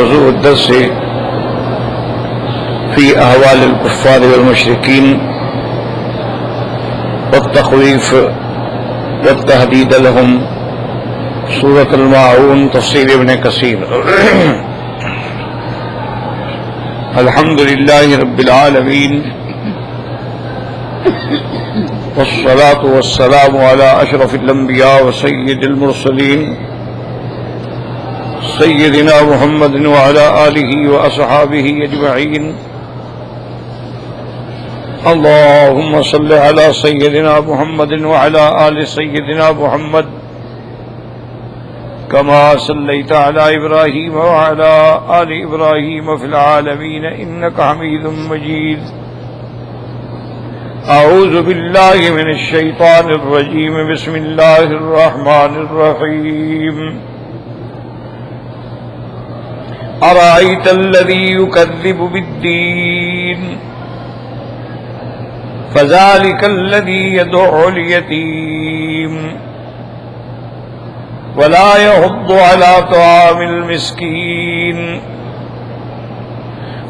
موضوع الدرس في أحوال الكفار والمشركين والتخويف والتهديد لهم، سورة الماعون، تفسير ابن كثير. الحمد لله رب العالمين، والصلاة والسلام على أشرف الأنبياء وسيد المرسلين سيدنا محمد وعلى آله وأصحابه أجمعين. اللهم صل على سيدنا محمد وعلى آل سيدنا محمد كما صليت على إبراهيم وعلى آل إبراهيم في العالمين إنك حميد مجيد. أعوذ بالله من الشيطان الرجيم. بسم الله الرحمن الرحيم. أرأيت الذي يكذب بالدين فذلك الذي يدع اليتيم ولا يحض على طعام المسكين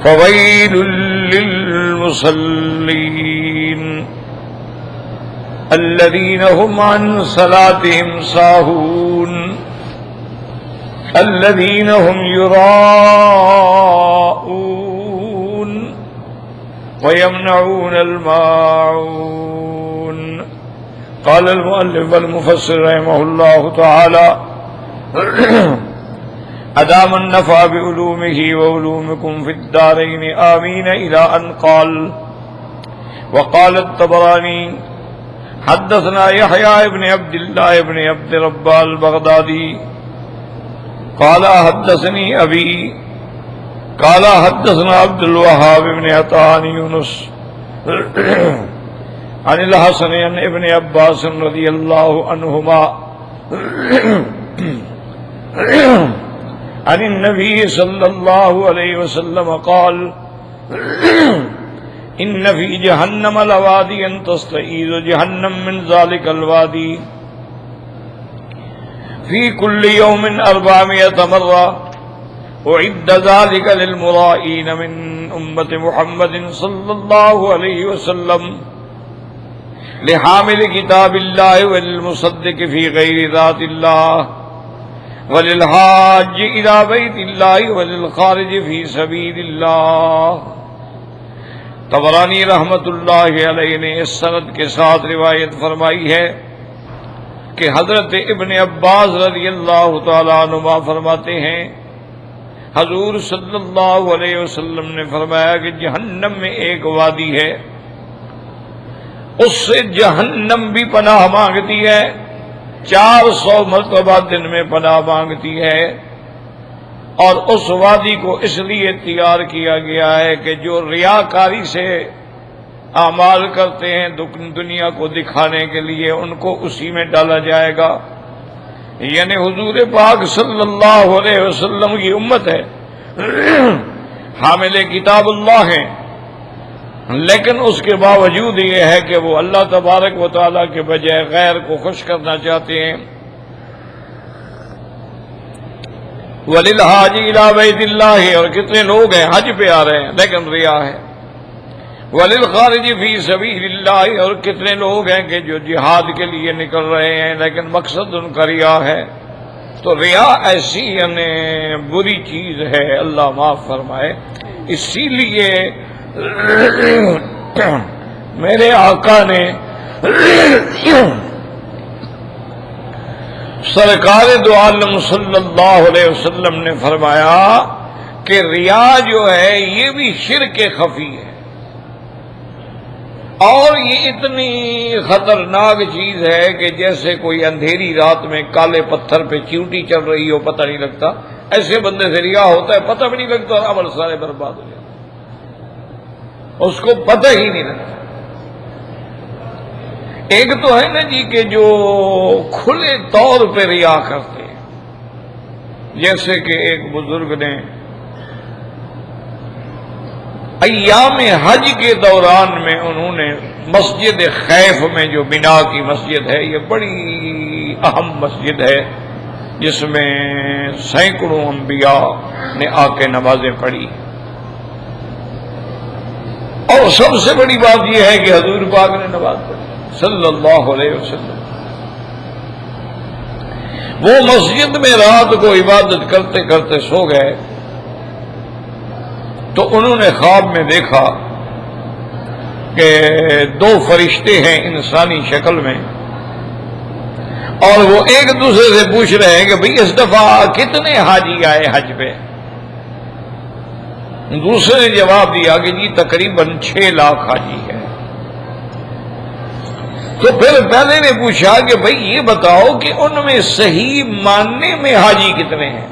فويل للمصلين الذين هم عن صلاتهم ساهون الذين هم يراءون ويمنعون الماعون. قال المؤلف والمفسر رحمه الله تعالى: أدام النفع بعلومه وعلومكم في الدارين آمين، إلى أن قال. وقال الطبراني: حدثنا يحيى بن عبد الله بن عبد ربه البغدادي قال حدثني أبي قال حدثنا عبد الوهاب بن عطاء يونس عن الحسن عن ابن عباس رضي الله عنهما عن النبي صلى الله عليه وسلم قال: إن في جهنم لواديا تستعيذ جهنم من ذلك الوادي في كل يوم 400 مرة، أعد ذلك للمرائين من أمة محمد صلى الله عليه وسلم، لحامل كتاب الله وللمصدق في غير ذات الله، وللحاج إلى بيت الله، وللخارج في سبيل الله. طبرانی رحمت اللہ علیہ نے اس سند کے ساتھ روایت فرمائی ہے کہ حضرت ابن عباس رضی اللہ تعالیٰ عنہما فرماتے ہیں، حضور صلی اللہ علیہ وسلم نے فرمایا کہ جہنم میں ایک وادی ہے، اس سے جہنم بھی پناہ مانگتی ہے، 400 مرتبہ دن میں پناہ مانگتی ہے، اور اس وادی کو اس لیے تیار کیا گیا ہے کہ جو ریاکاری سے اعمال کرتے ہیں دنیا کو دکھانے کے لیے، ان کو اسی میں ڈالا جائے گا. یعنی حضور پاک صلی اللہ علیہ وسلم کی امت ہے، حامل کتاب اللہ ہیں، لیکن اس کے باوجود یہ ہے کہ وہ اللہ تبارک و تعالیٰ کے بجائے غیر کو خوش کرنا چاہتے ہیں. وَلِلْحَاجِ إِلَىٰ بَيْتِ اللَّهِ، اور کتنے لوگ ہیں حج پہ آ رہے ہیں لیکن ریا ہے. وَلِلْخَارِجِ فِي سَبِيلِ اللَّهِ، اور کتنے لوگ ہیں کہ جو جہاد کے لیے نکل رہے ہیں لیکن مقصد ان کا ریا ہے. تو ریا ایسی یعنی بری چیز ہے، اللہ معاف فرمائے. اسی لیے میرے آقا نے سرکار دو عالم صلی اللہ علیہ وسلم نے فرمایا کہ ریا جو ہے یہ بھی شرک خفی ہے، اور یہ اتنی خطرناک چیز ہے کہ جیسے کوئی اندھیری رات میں کالے پتھر پہ چیونٹی چل رہی ہو، پتہ نہیں لگتا. ایسے بندے سے ریا ہوتا ہے، پتہ بھی نہیں لگتا، اور عمل سارے برباد ہو جاتے، اس کو پتہ ہی نہیں لگتا. ایک تو ہے نا جی کہ جو کھلے طور پہ ریا کرتے ہیں، جیسے کہ ایک بزرگ نے ایام حج کے دوران میں انہوں نے مسجد خیف میں جو بنا کی مسجد ہے، یہ بڑی اہم مسجد ہے، جس میں سینکڑوں انبیاء نے آ کے نمازیں پڑھی. اور سب سے بڑی بات یہ ہے کہ حضور پاک نے نماز پڑھی صلی اللہ علیہ وسلم. وہ مسجد میں رات کو عبادت کرتے کرتے سو گئے تو انہوں نے خواب میں دیکھا کہ دو فرشتے ہیں انسانی شکل میں، اور وہ ایک دوسرے سے پوچھ رہے ہیں کہ بھئی اس دفعہ کتنے حاجی آئے حج پہ؟ دوسرے نے جواب دیا کہ جی تقریباً 6 لاکھ حاجی ہے. تو پھر پہلے نے پوچھا کہ بھئی یہ بتاؤ کہ ان میں صحیح ماننے میں حاجی کتنے ہیں؟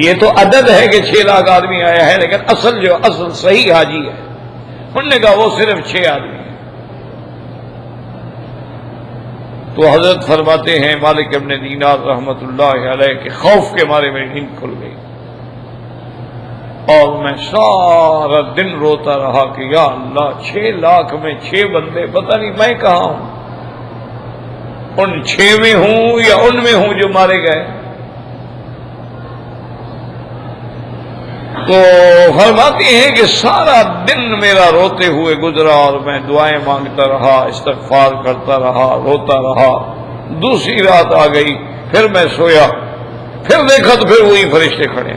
یہ تو عدد ہے کہ 6 لاکھ آدمی آیا ہے، لیکن اصل صحیح حاجی ہے. انہوں نے کہا وہ صرف 6 آدمی ہیں. تو حضرت فرماتے ہیں مالک ابن دینار رحمت اللہ علیہ کے خوف کے مارے میری نیند کھل گئی، اور میں سارا دن روتا رہا کہ یا اللہ 6 لاکھ میں 6 بندے، پتہ نہیں میں کہاں ہوں، ان 6 میں ہوں یا ان میں ہوں جو مارے گئے. تو فرماتے ہیں کہ سارا دن میرا روتے ہوئے گزرا، اور میں دعائیں مانگتا رہا، استغفار کرتا رہا، روتا رہا. دوسری رات آ گئی، پھر میں سویا، پھر دیکھا تو پھر وہی فرشتے کھڑے.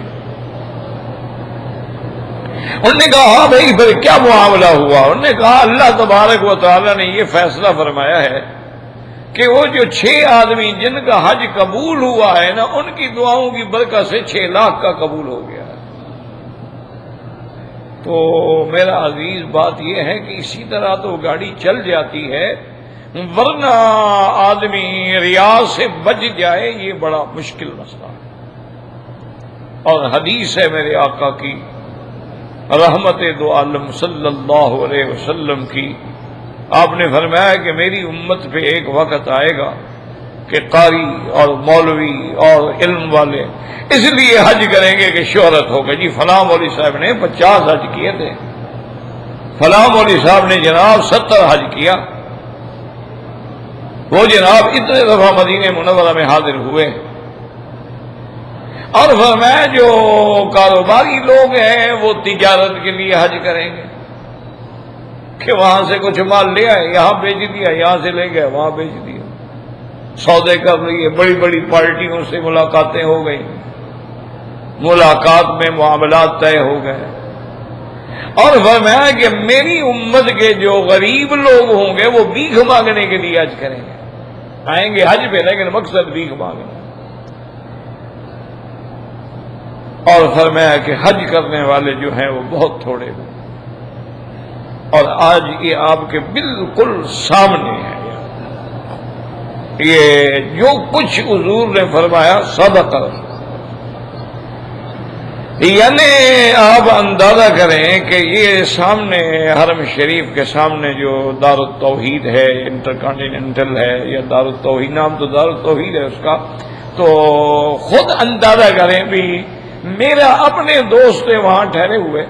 انہوں نے کہا ہاں بھائی پھر کیا معاملہ ہوا؟ انہوں نے کہا اللہ تبارک و تعالی نے یہ فیصلہ فرمایا ہے کہ وہ جو 6 آدمی جن کا حج قبول ہوا ہے نا، ان کی دعاؤں کی برکت سے 6 لاکھ کا قبول ہو گیا ہے. تو میرا عزیز بات یہ ہے کہ اسی طرح تو گاڑی چل جاتی ہے، ورنہ آدمی ریاض سے بچ جائے یہ بڑا مشکل مسئلہ ہے. اور حدیث ہے میرے آقا کی رحمت دو عالم صلی اللہ علیہ وسلم کی، آپ نے فرمایا کہ میری امت پہ ایک وقت آئے گا کہ قاری اور مولوی اور علم والے اس لیے حج کریں گے کہ شہرت ہوگا. جی فلاں مولوی صاحب نے 50 حج کیے تھے، فلاں مولوی صاحب نے جناب 70 حج کیا، وہ جناب اتنے دفعہ مدینہ منورہ میں حاضر ہوئے. اور فرمایا جو کاروباری لوگ ہیں وہ تجارت کے لیے حج کریں گے کہ وہاں سے کچھ مال لے آئے، یہاں بیچ دیا، یہاں سے لے گئے وہاں بیچ دیا، سودے کر لیے، بڑی بڑی پارٹیوں سے ملاقاتیں ہو گئی، ملاقات میں معاملات طے ہو گئے. اور فرمایا کہ میری امت کے جو غریب لوگ ہوں گے وہ بھیک مانگنے کے لیے حج کریں گے، آئیں گے حج پہ لیکن مقصد بھیک مانگنا. اور فرمایا کہ حج کرنے والے جو ہیں وہ بہت تھوڑے ہیں. اور آج یہ آپ کے بالکل سامنے ہے، یہ جو کچھ حضور نے فرمایا صدق رسول. یعنی آپ اندازہ کریں کہ یہ سامنے حرم شریف کے سامنے جو دار التوحید ہے، انٹرکانٹیننٹل ہے یا دار التوحید، نام تو دار التوحید ہے اس کا، تو خود اندازہ کریں بھی میرا اپنے دوست وہاں ٹھہرے ہوئے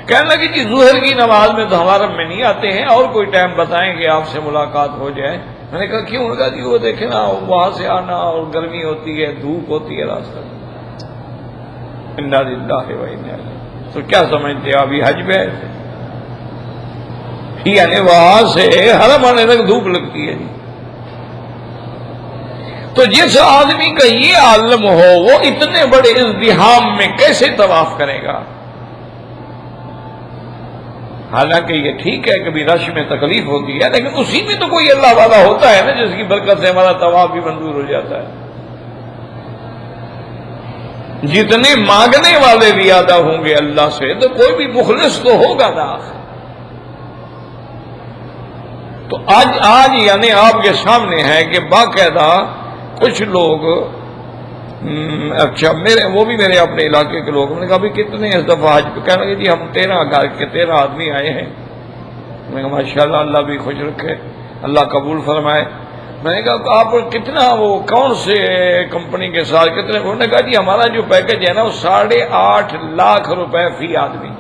کہنے لگے کہ ظہر کی نماز میں تو ہمارا میں نہیں آتے ہیں، اور کوئی ٹائم بتائیں کہ آپ سے ملاقات ہو جائے. میں نے کہا کیوں؟ ان کا جی وہ دیکھیں نا وہاں سے آنا، اور گرمی ہوتی ہے، دھوپ ہوتی ہے راستہ میں. انا للہ و انا الیہ. تو کیا سمجھتے آپ یہ حج پہ آئے تھے؟ یعنی وہاں سے حرم آنے تک دھوپ لگتی ہے جی. تو جس آدمی کا یہ عالم ہو وہ اتنے بڑے ازدحام میں کیسے طواف کرے گا؟ حالانکہ یہ ٹھیک ہے کبھی رش میں تکلیف ہوتی ہے، لیکن اسی میں تو کوئی اللہ والا ہوتا ہے نا جس کی برکت سے ہمارا طواف بھی منظور ہو جاتا ہے. جتنے مانگنے والے زیادہ ہوں گے اللہ سے تو کوئی بھی مخلص تو ہوگا نا. تو آج یعنی آپ کے سامنے ہے کہ باقاعدہ کچھ لوگ، اچھا وہ بھی میرے اپنے علاقے کے لوگ، میں نے کہا بھی کتنے اس دفعہ حج پہ؟ کہنے لگے جی ہم 13 آدمی آئے ہیں. میں نے کہا ماشاءاللہ اللہ بھی خوش رکھے، اللہ قبول فرمائے. میں نے کہا آپ کتنا، وہ کون سے کمپنی کے ساتھ کتنے؟ انہوں نے کہا جی ہمارا جو پیکج ہے نا وہ 8.5 لاکھ روپے فی آدمی.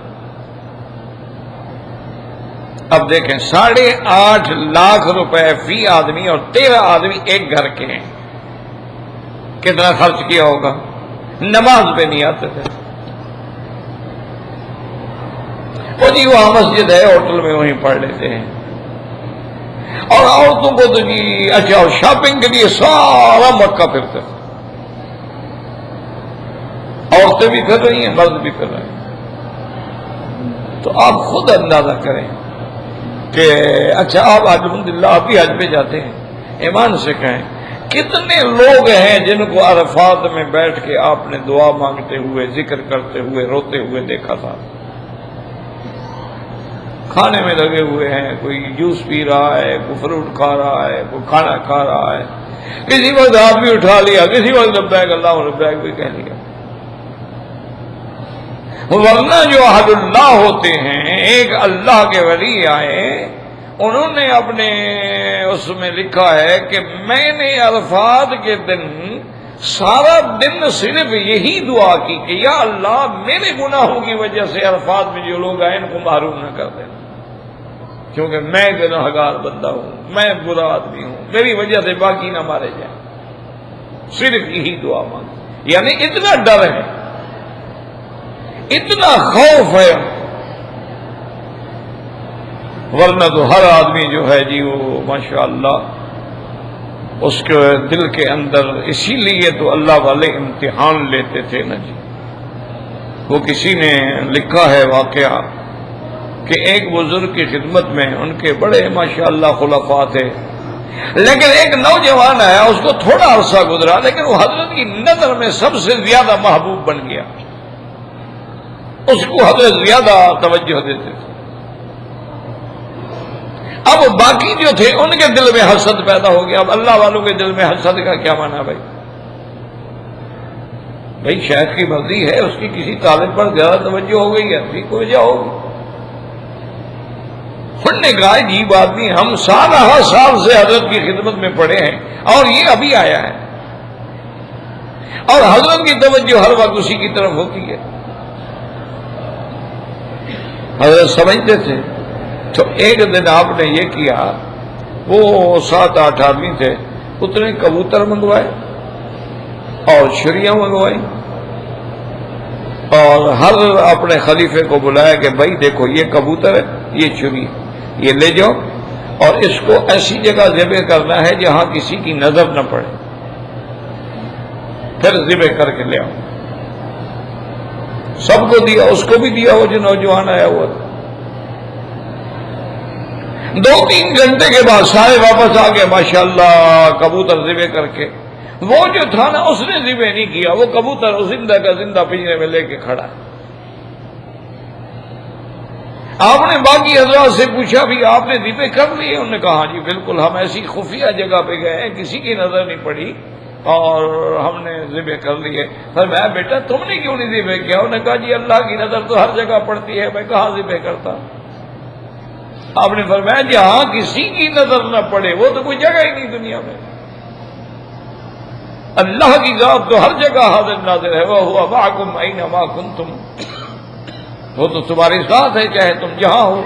اب دیکھیں 8.5 لاکھ روپے فی آدمی اور 13 آدمی ایک گھر کے ہیں، کتنا خرچ کیا ہوگا؟ نماز پہ نہیں آتے تھے، وہ جی وہاں مسجد ہے ہوٹل میں وہیں پڑھ لیتے ہیں، اور عورتوں کو تو جی اچھا شاپنگ کے لیے سارا مکہ پھرتے تھے، عورتیں بھی پھر رہی ہیں مرد بھی پھر رہے ہیں۔ تو آپ خود اندازہ کریں کہ اچھا آپ الحمدللہ آپ بھی حج پہ جاتے ہیں، ایمان سے کہیں کتنے لوگ ہیں جن کو عرفات میں بیٹھ کے آپ نے دعا مانگتے ہوئے، ذکر کرتے ہوئے، روتے ہوئے دیکھا تھا؟ کھانے میں لگے ہوئے ہیں، کوئی جوس پی رہا ہے، کوئی فروٹ کھا رہا ہے، کوئی کھانا کھا رہا ہے، کسی وقت ہاتھ بھی اٹھا لیا، کسی وقت لبیک اللہ لبیک بھی کہہ لیا۔ ورنہ جو اہل اللہ ہوتے ہیں، ایک اللہ کے ولی آئے، انہوں نے اپنے اس میں لکھا ہے کہ میں نے عرفات کے دن سارا دن صرف یہی دعا کی کہ یا اللہ میرے گناہوں کی وجہ سے عرفات میں جو لوگ آئے ان کو محروم نہ کر دینا، کیونکہ میں گنہگار بندہ ہوں، میں برا آدمی ہوں، میری وجہ سے باقی نہ مارے جائیں، صرف یہی دعا مانگ۔ یعنی اتنا ڈر ہے، اتنا خوف ہے، ورنہ تو ہر آدمی جو ہے جی وہ ماشاءاللہ اس کے دل کے اندر، اسی لیے تو اللہ والے امتحان لیتے تھے نا جی۔ وہ کسی نے لکھا ہے واقعہ کہ ایک بزرگ کی خدمت میں ان کے بڑے ماشاءاللہ خلفاء تھے، لیکن ایک نوجوان آیا، اس کو تھوڑا عرصہ گزرا لیکن وہ حضرت کی نظر میں سب سے زیادہ محبوب بن گیا، اس کو حضرت زیادہ توجہ دیتے تھے۔ اب باقی جو تھے ان کے دل میں حسد پیدا ہو گیا۔ اب اللہ والوں کے دل میں حسد کا کیا معنی بھائی شیخ کی مرضی ہے، اس کی کسی طالب پر زیادہ توجہ ہو گئی ہے، ٹھیک ہو جا ہوگی۔ انہوں نے کہا عجیب آدمی، ہم سالہ سال سے حضرت کی خدمت میں پڑے ہیں اور یہ ابھی آیا ہے، اور حضرت کی توجہ ہر وقت اسی کی طرف ہوتی ہے۔ حضرت سمجھتے تھے۔ تو ایک دن آپ نے یہ کیا، وہ 7-8 آدمی تھے، اتنے کبوتر منگوائے اور چڑیاں منگوائی، اور ہر اپنے خلیفے کو بلایا کہ بھائی دیکھو یہ کبوتر ہے، یہ چڑی، یہ لے جاؤ اور اس کو ایسی جگہ ذبح کرنا ہے جہاں کسی کی نظر نہ پڑے، پھر ذبح کر کے لے آؤ۔ سب کو دیا، اس کو بھی دیا، وہ جو نوجوان آیا ہوا تھا۔ 2-3 گھنٹے کے بعد سارے واپس آ گئے ماشاءاللہ کبوتر ذبح کر کے۔ وہ جو تھا نا اس نے ذبح نہیں کیا، وہ کبوتر زندہ کا زندہ پنجرے میں لے کے کھڑا ہے۔ آپ نے باقی حضرات سے پوچھا بھی آپ نے ذبح کر لی؟ انہوں نے کہا ہاں جی بالکل، ہم ایسی خفیہ جگہ پہ گئے ہیں، کسی کی نظر نہیں پڑی اور ہم نے ذبح کر لی ہے۔ فرمایا بیٹا تم نے کیوں نہیں ذبح کیا؟ انہوں نے کہا جی اللہ کی نظر تو ہر جگہ پڑتی ہے، میں کہاں ذبح کرتا۔ آپ نے فرمایا جہاں کسی کی نظر نہ پڑے وہ تو کوئی جگہ ہی نہیں دنیا میں، اللہ کی ذات تو ہر جگہ حاضر ناظر ہے، وَهُوَ مَعَكُمْ أَيْنَمَا كُنتُمْ، وہ تو تمہاری ساتھ ہے چاہے تم جہاں ہو۔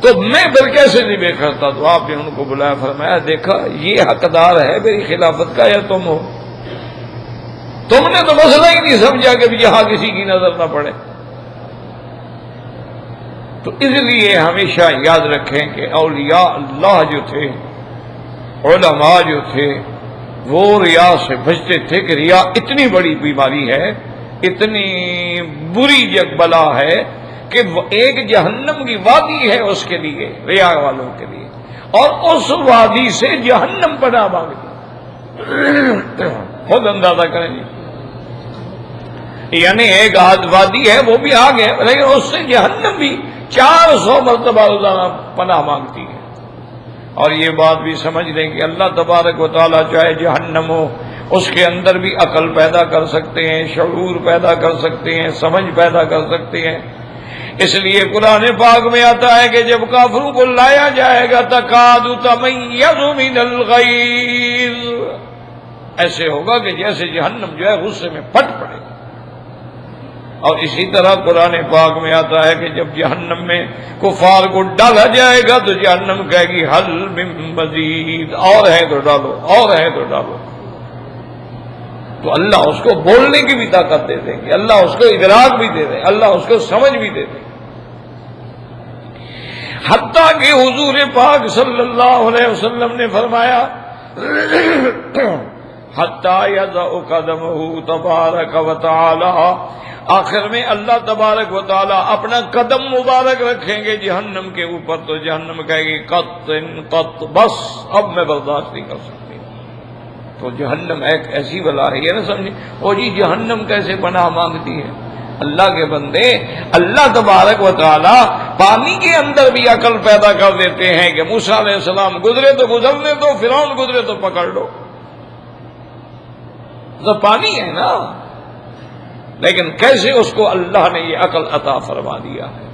تو میں پھر کیسے ذبح کرتا؟ تو آپ نے ان کو بلایا، فرمایا دیکھا یہ حقدار ہے میری خلافت کا یا تم ہو؟ تم نے تو مسئلہ ہی نہیں سمجھا کہ یہاں کسی کی نظر نہ پڑے۔ تو اس لیے ہمیشہ یاد رکھیں کہ اولیاء اللہ جو تھے، علماء جو تھے، وہ ریا سے بچتے تھے کہ ریا اتنی بڑی بیماری ہے، اتنی بری بلا ہے کہ ایک جہنم کی وادی ہے اس کے لیے، ریا والوں کے لیے، اور اس وادی سے جہنم پناہ مانگتی، خود اندازہ کریں جی۔ یعنی ایک وادی ہے وہ بھی آگ ہے، لیکن اس سے جہنم بھی 400 مرتبہ روزانہ پناہ مانگتی ہے۔ اور یہ بات بھی سمجھ لیں کہ اللہ تبارک و تعالیٰ چاہے جہنم ہو، اس کے اندر بھی عقل پیدا کر سکتے ہیں، شعور پیدا کر سکتے ہیں، سمجھ پیدا کر سکتے ہیں۔ اس لیے قرآن پاک میں آتا ہے کہ جب کافروں کو لایا جائے گا تکاد تمیز من الغیظ، ایسے ہوگا کہ جیسے جہنم جو ہے غصے میں پھٹ پڑے گا۔ اور اسی طرح قرآن پاک میں آتا ہے کہ جب جہنم میں کفار کو ڈالا جائے گا تو جہنم کہے گی حل من مزید، اور ہے تو ڈالو، اور ہے تو ڈالو۔ تو اللہ اس کو بولنے کی بھی طاقت دے دیں گے، اللہ اس کو ادراک بھی دے دیں، اللہ اس کو سمجھ بھی دے دیں، حتیٰ کہ حضور پاک صلی اللہ علیہ وسلم نے فرمایا حتیٰ یضع قدمہ تبارک و تعالی، آخر میں اللہ تبارک و تعالی اپنا قدم مبارک رکھیں گے جہنم کے اوپر، تو جہنم کہے گی قط قط، بس اب میں برداشت نہیں کر سکتی۔ تو جہنم ایک ایسی بلا ہے، یہ نہ سمجھیں او جی جہنم کیسے پناہ مانگتی ہے۔ اللہ کے بندے، اللہ تبارک و تعالی پانی کے اندر بھی عقل پیدا کر دیتے ہیں کہ موسیٰ علیہ السلام گزرے تو گزرنے دو، فرعون گزرے تو پکڑ لو، تو پانی ہے نا، لیکن کیسے اس کو اللہ نے یہ عقل عطا فرما دیا ہے۔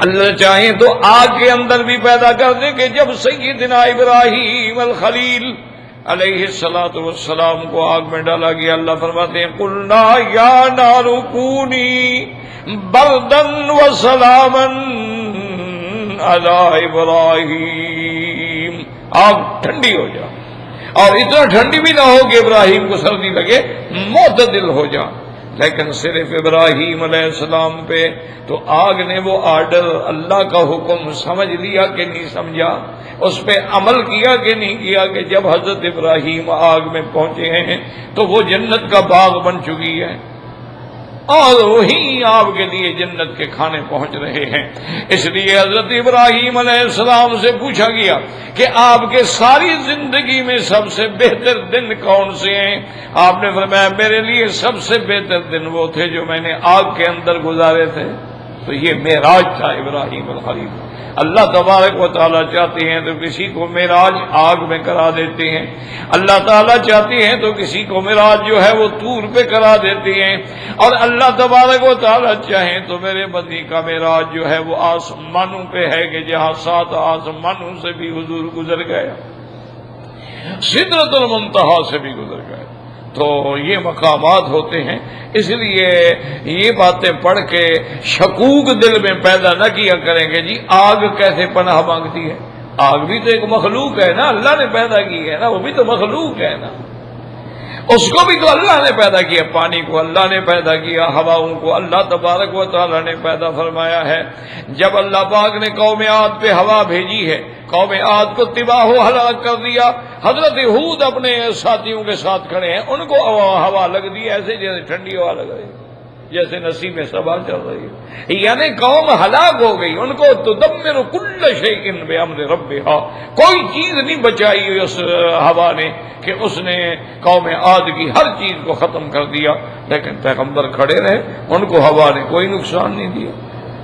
اللہ چاہیں تو آگ کے اندر بھی پیدا کر دے کہ جب سیدنا ابراہیم الخلیل علیہ السلام کو آگ میں ڈالا گیا، اللہ فرماتے ہیں قلنا یا نار کونی بردن وسلاما علی ابراہیم، آگ ٹھنڈی ہو جا، اور اتنا ٹھنڈی بھی نہ ہو کہ ابراہیم کو سردی لگے، معتدل ہو جا۔ لیکن صرف ابراہیم علیہ السلام پہ تو آگ نے وہ آرڈر، اللہ کا حکم سمجھ لیا کہ نہیں سمجھا، اس پہ عمل کیا کہ نہیں کیا، کہ جب حضرت ابراہیم آگ میں پہنچے ہیں تو وہ جنت کا باغ بن چکی ہے، اور وہیں آپ کے لیے جنت کے کھانے پہنچ رہے ہیں۔ اس لیے حضرت ابراہیم علیہ السلام سے پوچھا گیا کہ آپ کے ساری زندگی میں سب سے بہتر دن کون سے ہیں؟ آپ نے فرمایا میرے لیے سب سے بہتر دن وہ تھے جو میں نے آگ کے اندر گزارے تھے۔ تو یہ معراج تھا ابراہیم الخلیل۔ اللہ تبارک و تعالیٰ چاہتے ہیں تو کسی کو معراج آگ میں کرا دیتے ہیں، اللہ تعالیٰ چاہتے ہیں تو کسی کو معراج جو ہے وہ طور پہ کرا دیتے ہیں، اور اللہ تبارک و تعالیٰ چاہیں تو میرے بندی کا معراج جو ہے وہ آسمانوں پہ ہے کہ جہاں 7 آسمانوں سے بھی حضور گزر گیا، سدرۃ المنتہا سے بھی گزر گئے۔ تو یہ مقامات ہوتے ہیں، اس لیے یہ باتیں پڑھ کے شکوک دل میں پیدا نہ کیا کریں گے جی آگ کیسے پناہ مانگتی ہے۔ آگ بھی تو ایک مخلوق ہے نا، اللہ نے پیدا کی ہے نا، وہ بھی تو مخلوق ہے نا، اس کو بھی تو اللہ نے پیدا کیا، پانی کو اللہ نے پیدا کیا، ہواؤں کو اللہ تبارک و تعالیٰ نے پیدا فرمایا ہے۔ جب اللہ پاک نے قوم عاد پہ ہوا بھیجی ہے، قوم عاد کو تباہ و ہلاک کر دیا، حضرت ہود اپنے ساتھیوں کے ساتھ کھڑے ہیں، ان کو ہوا لگ دی ایسے جیسے ٹھنڈی ہوا لگ رہی ہے، جیسے نسیم صبا چل رہی ہے، یعنی قوم ہلاک ہو گئی، ان کو تدمر کل شیء بامر ربھا، کوئی چیز نہیں بچائی اس ہوا نے کہ اس نے قوم عاد کی ہر چیز کو ختم کر دیا، لیکن پیغمبر کھڑے رہے، ان کو ہوا نے کوئی نقصان نہیں دیا۔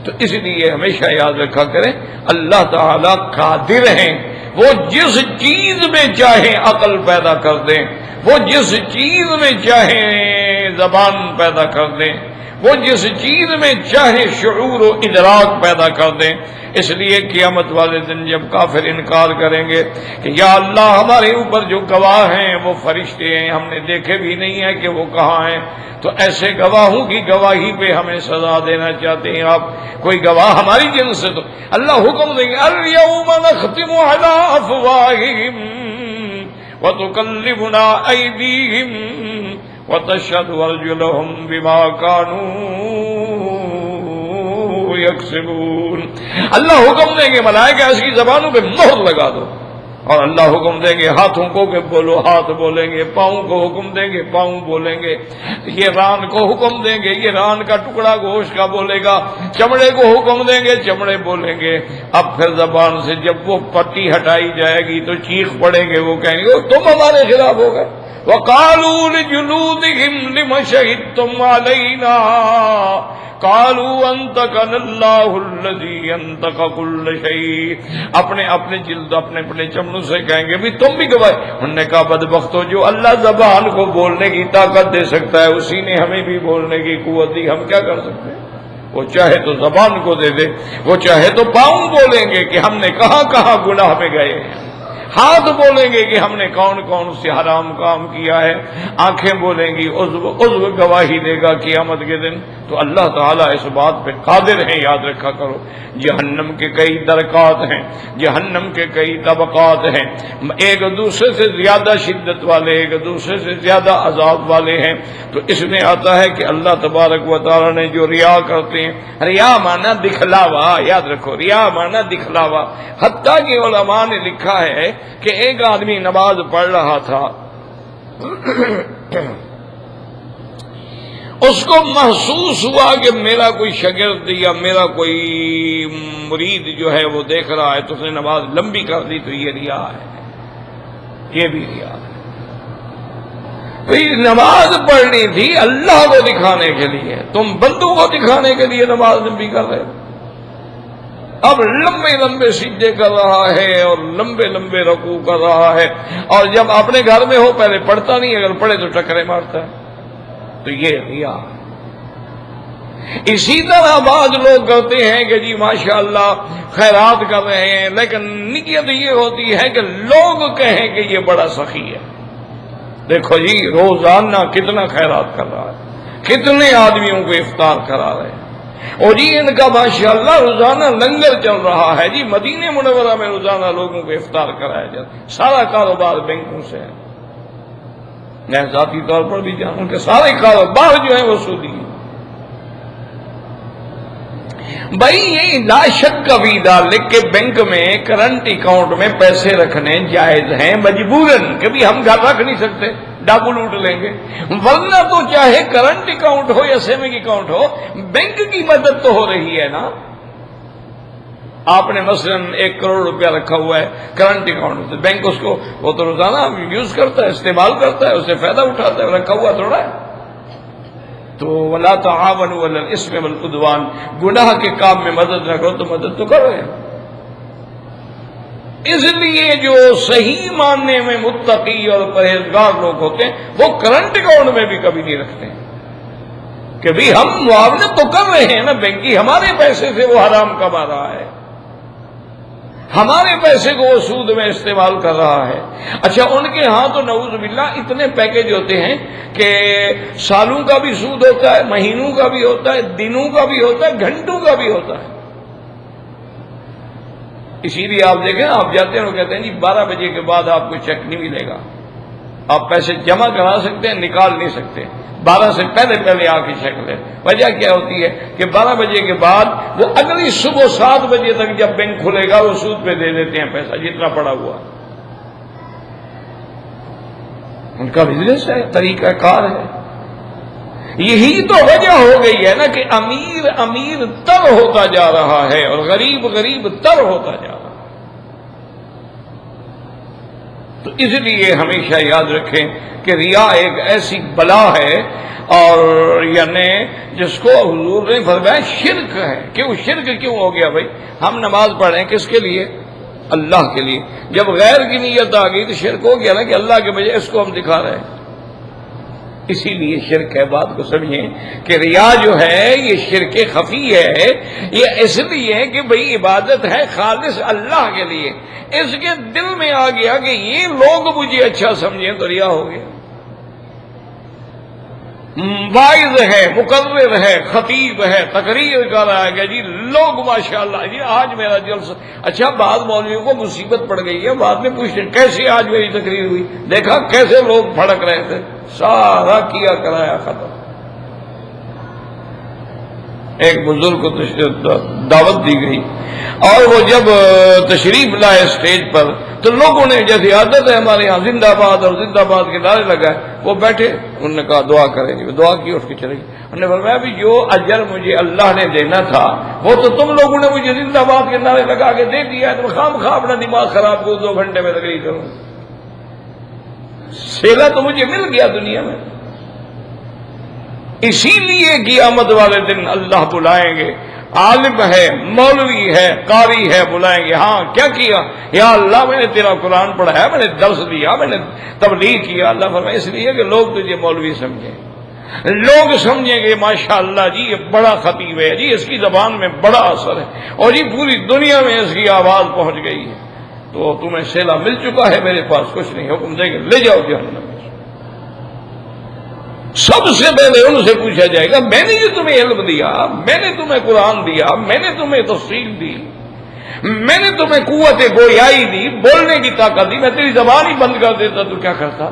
تو اس لیے ہمیشہ یاد رکھا کریں اللہ تعالیٰ قادر ہیں، وہ جس چیز میں چاہیں عقل پیدا کر دیں، وہ جس چیز میں چاہیں زبان پیدا کر دیں، وہ جس چیز میں چاہے شعور و ادراک پیدا کر دیں۔ اس لیے قیامت والے دن جب کافر انکار کریں گے کہ یا اللہ ہمارے اوپر جو گواہ ہیں وہ فرشتے ہیں، ہم نے دیکھے بھی نہیں ہے کہ وہ کہاں ہیں، تو ایسے گواہوں کی گواہی پہ ہمیں سزا دینا چاہتے ہیں آپ، کوئی گواہ ہماری جنس سے، تو اللہ حکم دیں گے الیوم نختم علی افواہہم وتکلمنا ایدیہم وتشہد ارجلہم بما کانوا یکسبون۔ اللہ حکم دیں گے ملائکہ اس کی زبانوں پہ مہر لگا دو، اور اللہ حکم دیں گے ہاتھوں کو کہ بولو، ہاتھ بولیں گے، پاؤں کو حکم دیں گے، پاؤں بولیں گے، یہ ران کو حکم دیں گے، یہ ران کا ٹکڑا گوشت کا بولے گا، چمڑے کو حکم دیں گے، چمڑے بولیں گے۔ اب پھر زبان سے جب وہ پٹی ہٹائی جائے گی تو چیخ پڑیں گے، وہ کہیں گے تم ہمارے خلاف ہو گئے۔ وَقَالُوا لِجُلُودِهِمْ لِمَ شَهِدتُّمْ عَلَيْنَا قالوا انطقنا اللہ الذی انطق کل شیء، اپنے جلد اپنے چمڑوں سے کہیں گے بھی تم بھی گواہ۔ انہوں نے کہا بدبختو، جو اللہ زبان کو بولنے کی طاقت دے سکتا ہے اسی نے ہمیں بھی بولنے کی قوت دی، ہم کیا کر سکتے ہیں؟ وہ چاہے تو زبان کو دے دے، وہ چاہے تو پاؤں بولیں گے کہ ہم نے کہاں کہاں گناہ میں گئے ہیں، ہاتھ بولیں گے کہ ہم نے کون کون سے حرام کام کیا ہے، آنکھیں بولیں گی، عضو گواہی دے گا قیامت کے دن۔ تو اللہ تعالیٰ اس بات پہ قادر ہیں، یاد رکھا کرو۔ جہنم کے کئی درکات ہیں، جہنم کے کئی طبقات ہیں، ایک دوسرے سے زیادہ شدت والے، ایک دوسرے سے زیادہ عذاب والے ہیں۔ تو اس میں آتا ہے کہ اللہ تبارک و تعالیٰ نے جو ریا کرتے ہیں، ریا مانا دکھلاوا، یاد رکھو، ریا مانا دکھلاوا۔ حتیٰ کہ علماء نے لکھا ہے کہ ایک آدمی نماز پڑھ رہا تھا، اس کو محسوس ہوا کہ میرا کوئی شاگرد یا میرا کوئی مرید جو ہے وہ دیکھ رہا ہے، تو اس نے نماز لمبی کر دی، تو یہ ریا ہے، یہ بھی ریا ہے۔ نماز پڑھنی تھی اللہ کو دکھانے کے لیے، تم بندوں کو دکھانے کے لیے نماز لمبی کر رہے ہو۔ اب لمبے لمبے سجدے کر رہا ہے اور لمبے لمبے رکوع کر رہا ہے، اور جب اپنے گھر میں ہو پہلے پڑھتا نہیں، اگر پڑھے تو ٹکرے مارتا ہے، تو یہ ریا۔ اسی طرح بعض لوگ کہتے ہیں کہ جی ماشاءاللہ خیرات کر رہے ہیں، لیکن نیت یہ ہوتی ہے کہ لوگ کہیں کہ یہ بڑا سخی ہے۔ دیکھو جی روزانہ کتنا خیرات کر رہا ہے، کتنے آدمیوں کو افطار کرا رہے ہیں، اور جی ان کا ماشاءاللہ روزانہ لنگر چل رہا ہے، جی مدینہ منورہ میں روزانہ لوگوں کو افطار کرایا جاتا ہے، سارا کاروبار بینکوں سے ہے۔ میں ذاتی طور پر بھی جانوں کہ سارے کاروبار جو ہیں وہ سودی ہیں۔ بھائی یہ لا شک کا وعدہ لکھ کے بینک میں کرنٹ اکاؤنٹ میں پیسے رکھنے جائز ہیں مجبوراً، کبھی ہم گھر رکھ نہیں سکتے، ڈاکو لوٹ لیں گے، ورنہ تو چاہے کرنٹ اکاؤنٹ ہو یا سیونگ اکاؤنٹ ہو، بینک کی مدد تو ہو رہی ہے نا۔ آپ نے مثلاً 1 کروڑ روپیہ رکھا ہوا ہے کرنٹ اکاؤنٹ میں، بینک اس کو وہ تو روزانہ یوز کرتا ہے، استعمال کرتا ہے، اس سے فائدہ اٹھاتا ہے، رکھا ہوا تھوڑا ہے۔ تو وَلَا تَعَاوَنُوا عَلَى الْإِثْمِ وَالْعُدْوَانِ، گناہ کے کام میں مدد نہ کرو تو مدد تو کرو ہے۔ اس لیے جو صحیح ماننے میں متقی اور پرہیزگار لوگ ہوتے ہیں وہ کرنٹ اکاؤنٹ میں بھی کبھی نہیں رکھتے کہ بھی ہم معاونت تو کر رہے ہیں نا، بینکی ہمارے پیسے سے وہ حرام کما رہا ہے، ہمارے پیسے کو وہ سود میں استعمال کر رہا ہے۔ اچھا ان کے ہاں تو نعوذ باللہ اتنے پیکج ہوتے ہیں کہ سالوں کا بھی سود ہوتا ہے، مہینوں کا بھی ہوتا ہے، دنوں کا بھی ہوتا ہے، گھنٹوں کا بھی ہوتا ہے۔ اسی لیے آپ دیکھیں آپ جاتے ہیں وہ کہتے ہیں جی 12 بجے کے بعد آپ کو چیک نہیں ملے گا، آپ پیسے جمع کرا سکتے ہیں، نکال نہیں سکتے، 12 سے پہلے آ کے چیک لیں۔ وجہ کیا ہوتی ہے کہ 12 بجے کے بعد وہ اگلی صبح 7 بجے تک جب بینک کھلے گا وہ سود پہ دے دیتے ہیں پیسہ جتنا پڑا ہوا، ان کا بزنس ہے، طریقہ کار ہے۔ یہی تو وجہ ہو گئی ہے نا کہ امیر امیر تر ہوتا جا رہا ہے اور غریب غریب تر ہوتا جا رہا ہے۔ تو اس لیے ہمیشہ یاد رکھیں کہ ریا ایک ایسی بلا ہے، اور یعنی جس کو حضور نے فرمایا شرک ہے۔ کیوں شرک کیوں ہو گیا بھائی؟ ہم نماز پڑھ رہے ہیں کس کے لیے؟ اللہ کے لیے۔ جب غیر کی نیت آ گئی تو شرک ہو گیا نا کہ اللہ کے بجائے اس کو ہم دکھا رہے ہیں۔ اسی لیے شرک ہے، بات کو سمجھیں کہ ریا جو ہے یہ شرک خفی ہے، یہ اس لیے کہ بھئی عبادت ہے خالص اللہ کے لیے، اس کے دل میں آ گیا کہ یہ لوگ مجھے اچھا سمجھیں تو ریا ہو گیا۔ واعظ ہے، مقرر ہے، خطیب ہے، تقریر کر رہا ہے کہ جی لوگ ماشاءاللہ جی آج میرا جلسہ، اچھا بعض مولویوں کو مصیبت پڑ گئی ہے، بعد میں پوچھتے کیسے آج میری تقریر ہوئی، دیکھا کیسے لوگ بھڑک رہے تھے، سارا کیا کرایا ختم۔ ایک بزرگ کو دعوت دی گئی اور وہ جب تشریف لائے اسٹیج پر تو لوگوں نے جیسے عادت ہے ہمارے یہاں زندہ باد اور زندہ باد کے نعرے لگائے، وہ بیٹھے، انہوں نے کہا دعا کریں گے، دعا کی اٹھ کے چلے گئے۔ انہوں نے فرمایا بھی جو اجر مجھے اللہ نے دینا تھا وہ تو تم لوگوں نے مجھے زندہ باد کے نعرے لگا کے دے دیا ہے، تو خام خواہ اپنا دماغ خراب کروں 2 گھنٹے میں تقریر کروں، سیلا تو مجھے مل گیا دنیا میں۔ اسی لیے قیامت والے دن اللہ بلائیں گے، عالم ہے، مولوی ہے، قاری ہے، بلائیں گے، ہاں کیا کیا؟ یا اللہ میں نے تیرا قرآن پڑھایا، میں نے درس دیا، میں نے تبلیغ کیا۔ اللہ فرمائے اس لیے کہ لوگ تجھے مولوی سمجھیں، لوگ سمجھیں گے ماشاءاللہ جی یہ بڑا خطیب ہے، جی اس کی زبان میں بڑا اثر ہے، اور جی پوری دنیا میں اس کی آواز پہنچ گئی ہے۔ تو تمہیں سیلا مل چکا ہے، میرے پاس کچھ نہیں، حکم دیں گے لے جاؤ جہنم میں۔ سب سے پہلے ان سے پوچھا جائے گا میں نے جو تمہیں علم دیا، میں نے تمہیں قرآن دیا، میں نے تمہیں تفصیل دی، میں نے تمہیں قوت گویائی دی، بولنے کی طاقت دی، میں تیری زبان ہی بند کر دیتا تو کیا کرتا؟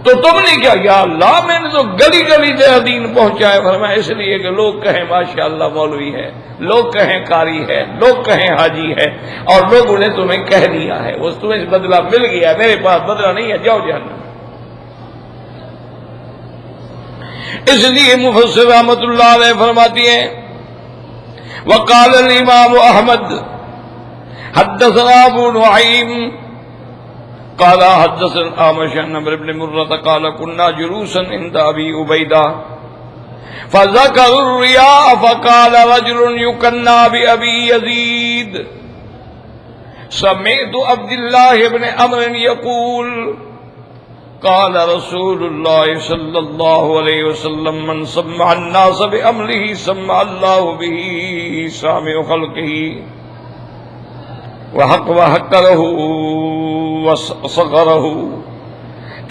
تو تم نے کیا؟ یا اللہ میں نے تو گلی گلی تیرا دین پہنچایا۔ فرمایا اس لیے کہ لوگ کہیں ماشاءاللہ مولوی ہے، لوگ کہیں قاری ہے، لوگ کہیں حاجی ہے، اور لوگوں نے تمہیں کہہ دیا ہے، وہ تمہیں بدلہ مل گیا، میرے پاس بدلہ نہیں ہے، جاؤ جہنم۔ اس لیے مفسر رحمۃ اللہ علیہ فرماتی ہیں وقال الامام احمد حدثنا ابو نعیم قال حدثنا اعمش عن عمرو بن مرة قال كنا جلوسا عند ابي عبيدة فذكر الرياء فقال رجل يكنى بأبي يزيد سمعت عبد الله بن عمرو يقول قال رسول الله صلى الله عليه وسلم من سمع الناس بأمره سمع الله به سامع خلقه وحقره وصغره۔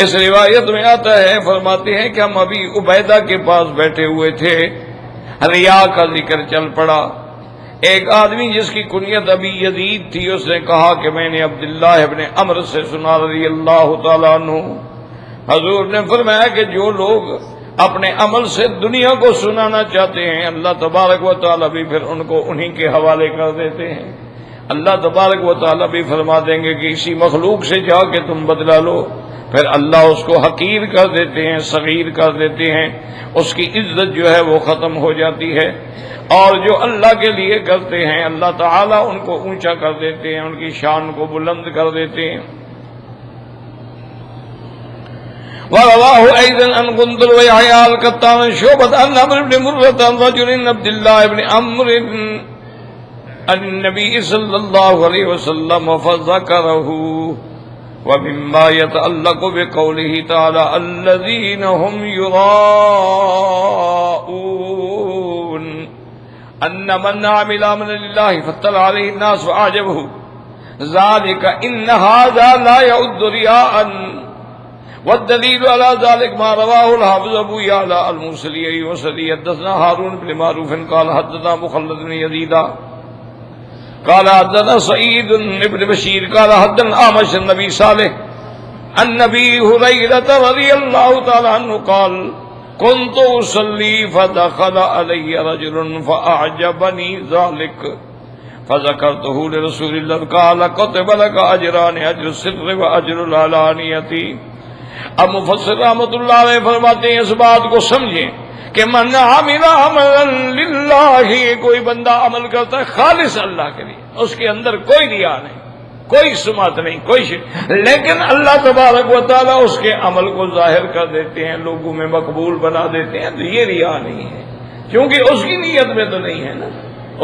اس روایت میں آتا ہے، فرماتے ہیں کہ ہم ابھی عبیدہ کے پاس بیٹھے ہوئے تھے، ریا کا ذکر چل پڑا۔ ایک آدمی جس کی کنیت ابی یزید تھی اس نے کہا کہ میں نے عبداللہ ابن عمرو سے سنا رضی اللہ تعالیٰ عنہ، حضور نے فرمایا کہ جو لوگ اپنے عمل سے دنیا کو سنانا چاہتے ہیں اللہ تبارک و تعالیٰ بھی پھر ان کو انہی کے حوالے کر دیتے ہیں۔ اللہ تبارک و تعالیٰ بھی فرما دیں گے کہ اسی مخلوق سے جا کے تم بدلہ لو، پھر اللہ اس کو حقیر کر دیتے ہیں، صغیر کر دیتے ہیں، اس کی عزت جو ہے وہ ختم ہو جاتی ہے، اور جو اللہ کے لیے کرتے ہیں اللہ تعالیٰ ان کو اونچا کر دیتے ہیں، ان کی شان کو بلند کر دیتے ہیں۔ ورواه ايضا عن غندر ويحيى القطان شعبة عن عمرو بن مرة عن رجل عبد الله بن عمرو عن النبي صلى الله عليه وسلم فذكره ومما يتعلق بقوله تعالى الذين هم يراءون أن من عمل عملا لله فاطلع عليه الناس فأعجبه ذلك إن هذا لا يعد رياء والدليل على ذلك ما رواه الحافظ ابو يعلى الموصلي وسدي حدثنا هارون بن معروف قال حدثنا مخلد بن يزيد قال حدثنا سعيد بن بشير قال حدثنا اعمش النبي صالح النبي هريرة رضي الله تعالى عنه قال كنت أصلي فدخل علي رجل فأعجبني ذلك فذكرته لرسول الله قال كتب لك أجران أجر السر وأجر العلانية۔ اب مفسر رحمۃ اللہ علیہ فرماتے ہیں اس بات کو سمجھیں کہ من عمل عملا للہ، کوئی بندہ عمل کرتا ہے خالص اللہ کے لیے، اس کے اندر کوئی ریا نہیں، کوئی سمعت نہیں، کوئی شرک، لیکن اللہ تبارک و تعالیٰ اس کے عمل کو ظاہر کر دیتے ہیں، لوگوں میں مقبول بنا دیتے ہیں، تو یہ ریا نہیں ہے، کیونکہ اس کی نیت میں تو نہیں ہے نا،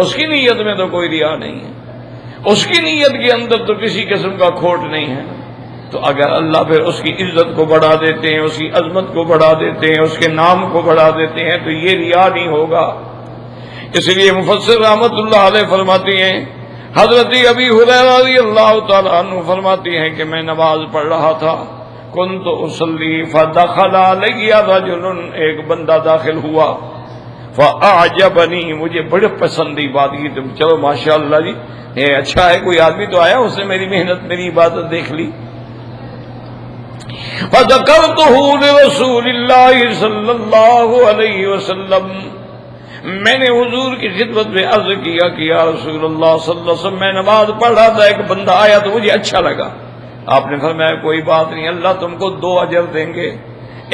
اس کی نیت میں تو کوئی ریا نہیں ہے، اس کی نیت کے اندر تو کسی قسم کا کھوٹ نہیں ہے۔ تو اگر اللہ پھر اس کی عزت کو بڑھا دیتے ہیں، اس کی عظمت کو بڑھا دیتے ہیں، اس کے نام کو بڑھا دیتے ہیں، تو یہ ریا نہیں ہوگا۔ اس لیے مفسر رحمۃ اللہ علیہ فرماتے ہیں حضرت ابی ہریرہ رضی اللہ تعالیٰ عنہ فرماتے ہیں کہ میں نماز پڑھ رہا تھا، کنت اصلی فدخل علی رجل، ایک بندہ داخل ہوا، فاعجبنی، مجھے بڑے پسندی بات کی، تم چلو ماشاءاللہ جی یہ اچھا ہے، کوئی آدمی تو آیا اس نے میری محنت میری عبادت دیکھ لی۔ فذكرته لرسول الله صلی اللہ علیہ وسلم، میں نے حضور کی خدمت میں عرض کیا کہ یا رسول اللہ صلی اللہ علیہ وسلم میں نماز پڑھ رہا تھا، ایک بندہ آیا تو مجھے اچھا لگا۔ آپ نے فرمایا کوئی بات نہیں، اللہ تم کو 2 اجر دیں گے،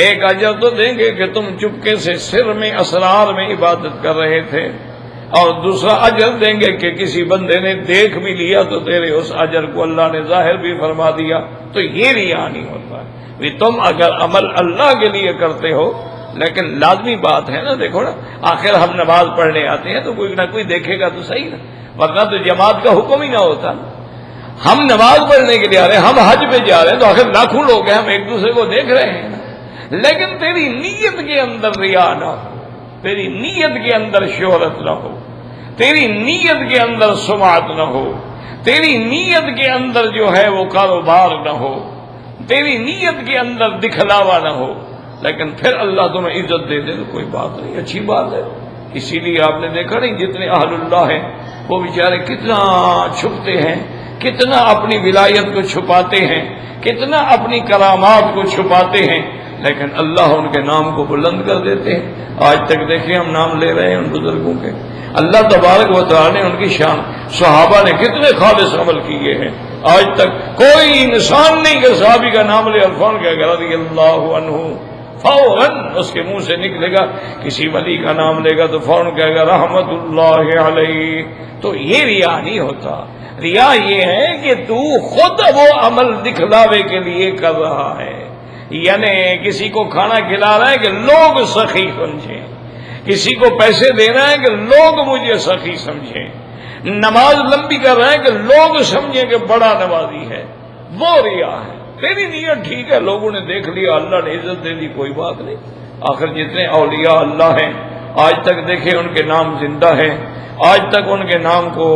ایک اجر تو دیں گے کہ تم چپکے سے سر میں اسرار میں عبادت کر رہے تھے، اور دوسرا اجر دیں گے کہ کسی بندے نے دیکھ بھی لیا تو تیرے اس اجر کو اللہ نے ظاہر بھی فرما دیا۔ تو یہ ریا نہیں ہوتا ہے، تم اگر عمل اللہ کے لیے کرتے ہو، لیکن لازمی بات ہے نا، دیکھو نا آخر ہم نماز پڑھنے آتے ہیں تو کوئی نہ کوئی دیکھے گا تو صحیح نا، ورنہ تو جماعت کا حکم ہی نہ ہوتا۔ ہم نماز پڑھنے کے لیے آ رہے ہیں، ہم حج پہ جا رہے ہیں تو آخر لاکھوں لوگ ہیں، ہم ایک دوسرے کو دیکھ رہے ہیں نا، لیکن تیری نیت کے اندر ریا نہ ہو، تیری نیت کے اندر شہرت نہ ہو، تیری نیت کے اندر سمعت نہ ہو، تیری نیت کے اندر جو ہے وہ کاروبار نہ ہو، تیری نیت کے اندر دکھلاوا نہ ہو، لیکن پھر اللہ تمہیں عزت دے دے تو کوئی بات نہیں، اچھی بات ہے۔ اسی لیے آپ نے دیکھا نہیں جتنے اہل اللہ ہیں وہ بیچارے کتنا چھپتے ہیں، کتنا اپنی ولایت کو چھپاتے ہیں، کتنا اپنی کرامات کو چھپاتے ہیں، لیکن اللہ ان کے نام کو بلند کر دیتے ہیں۔ آج تک دیکھیں ہم نام لے رہے ہیں ان بزرگوں کے، اللہ تبارک و تعالی نے ان کی شان، صحابہ نے کتنے خالص عمل کیے ہیں، آج تک کوئی انسان نہیں کہ صحابی کا نام لے عرفان کہ رضی اللہ عنہ فوراً اس کے منہ سے نکلے گا، کسی ولی کا نام لے گا تو فوراً کہے گا رحمت اللہ علیہ۔ تو یہ ریا نہیں ہوتا، ریا یہ ہے کہ تو خود وہ عمل دکھلاوے کے لیے کر رہا ہے، یعنی کسی کو کھانا کھلا رہا ہے کہ لوگ سخی سمجھیں، کسی کو پیسے دے رہا ہے کہ لوگ مجھے سخی سمجھیں، نماز لمبی کر رہا ہے کہ لوگ سمجھیں کہ بڑا نمازی ہے، وہ ریا ہے۔ تیری نیت ٹھیک ہے، لوگوں نے دیکھ لیا، اللہ نے عزت دے دی، کوئی بات نہیں۔ آخر جتنے اولیاء اللہ ہیں آج تک دیکھیں ان کے نام زندہ ہیں، آج تک ان کے نام کو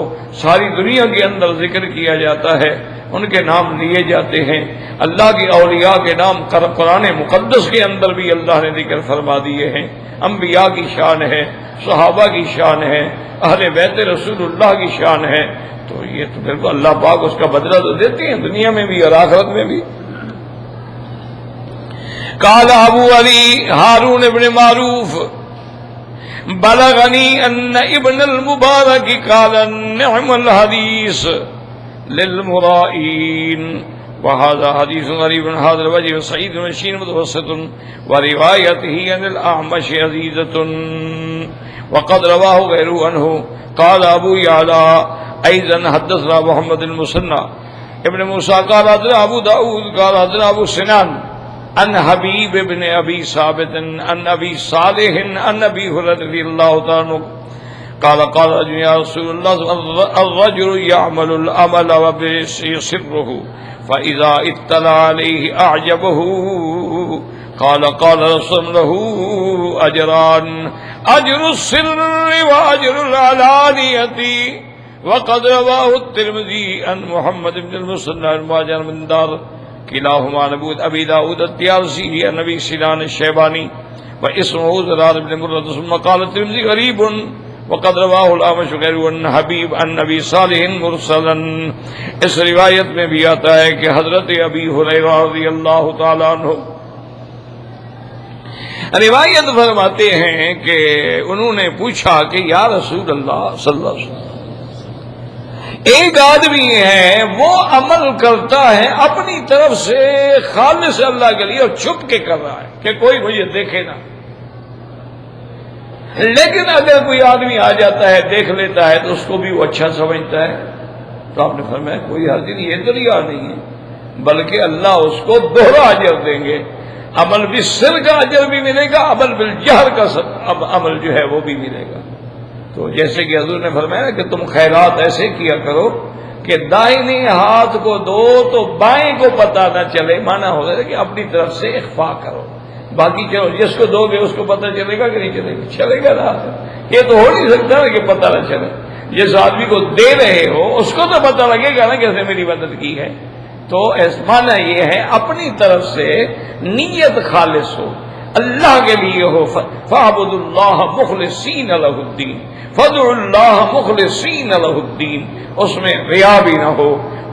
ساری دنیا کے اندر ذکر کیا جاتا ہے، ان کے نام لیے جاتے ہیں۔ اللہ کے اولیاء کے نام قرآن مقدس کے اندر بھی اللہ نے ذکر فرما دیے ہیں، انبیاء کی شان ہے، صحابہ کی شان ہے، اہل بیت رسول اللہ کی شان ہے، تو یہ تو بالکل اللہ پاک اس کا بدلہ تو دیتے ہیں دنیا میں بھی اور آخرت میں بھی۔ قال ابو علی ہارون ابن معروف بلغنی ان ابن المبارک قال نعم الحدیث للمرائین وهذا حدیث غریب هذا الوجه سعید بن شین متوسط وروايته عن الاعمش عزیزة وقد رواه غيره عنه قال ابو يعلى ايضا حدثنا محمد المثنى ابن موسى قال حدثنا ابو داود قال حدثنا ابو سنان ان حبیب ابن ابی ثابت ان ابی صالح ان ابی ہریرہ رضی اللہ تعالی عنہ قال قال یا رسول اللہ الرجل يعمل العمل ويسره فاذا اطلع عليه اعجبه قال رسول له اجران اجر السر واجر العلانیة وقد رواه الترمذی عن محمد بن المثنى المهاجر من دار کلاہما نبوت ابی داود الطیالسی نبی سنان الشیبانی واسمہ زرار بن مرۃ ثم قال الترمذی غریب وقد رواه الاعمش غیرہ عن حبیب عن نبی صالح مرسلا۔ اس روایت میں بھی آتا ہے کہ حضرت ابی ہریرہ رضی اللہ تعالی عنہ روایت فرماتے ہیں کہ انہوں نے پوچھا کہ یا رسول اللہ صلی اللہ علیہ وسلم ایک آدمی ہے وہ عمل کرتا ہے اپنی طرف سے خالص اللہ کے لیے اور چھپ کے کر رہا ہے کہ کوئی مجھے دیکھے نہ، لیکن اگر کوئی آدمی آ جاتا ہے دیکھ لیتا ہے تو اس کو بھی وہ اچھا سمجھتا ہے، تو آپ نے فرمایا کوئی حرج نہیں، یہ دریا نہیں ہے، بلکہ اللہ اس کو دوہرا اجر دیں گے، عمل بالسر کا اجر بھی ملے گا، عمل بالجہر کا عمل جو ہے وہ بھی ملے گا۔ تو جیسے کہ حضور نے فرمایا کہ تم خیرات ایسے کیا کرو کہ دائیں ہاتھ کو دو تو بائیں کو پتہ نہ چلے، مانا ہو رہا ہے کہ اپنی طرف سے اخفا کرو، باقی چلو جس کو دو گے اس کو پتہ چلے گا کہ نہیں چلے گا، چلے گا نا، یہ تو ہو نہیں سکتا نا کہ پتہ نہ چلے، جس آدمی کو دے رہے ہو اس کو تو پتہ لگے گا نا کہ اس نے میری مدد کی ہے۔ تو مانا یہ ہے اپنی طرف سے نیت خالص ہو، اللہ کے لیے ہو، فاعبدوا اللہ مخلصین لہ الدین، فادعوا اللہ مخلصین لہ الدین، اس میں ریا بھی نہ ہو،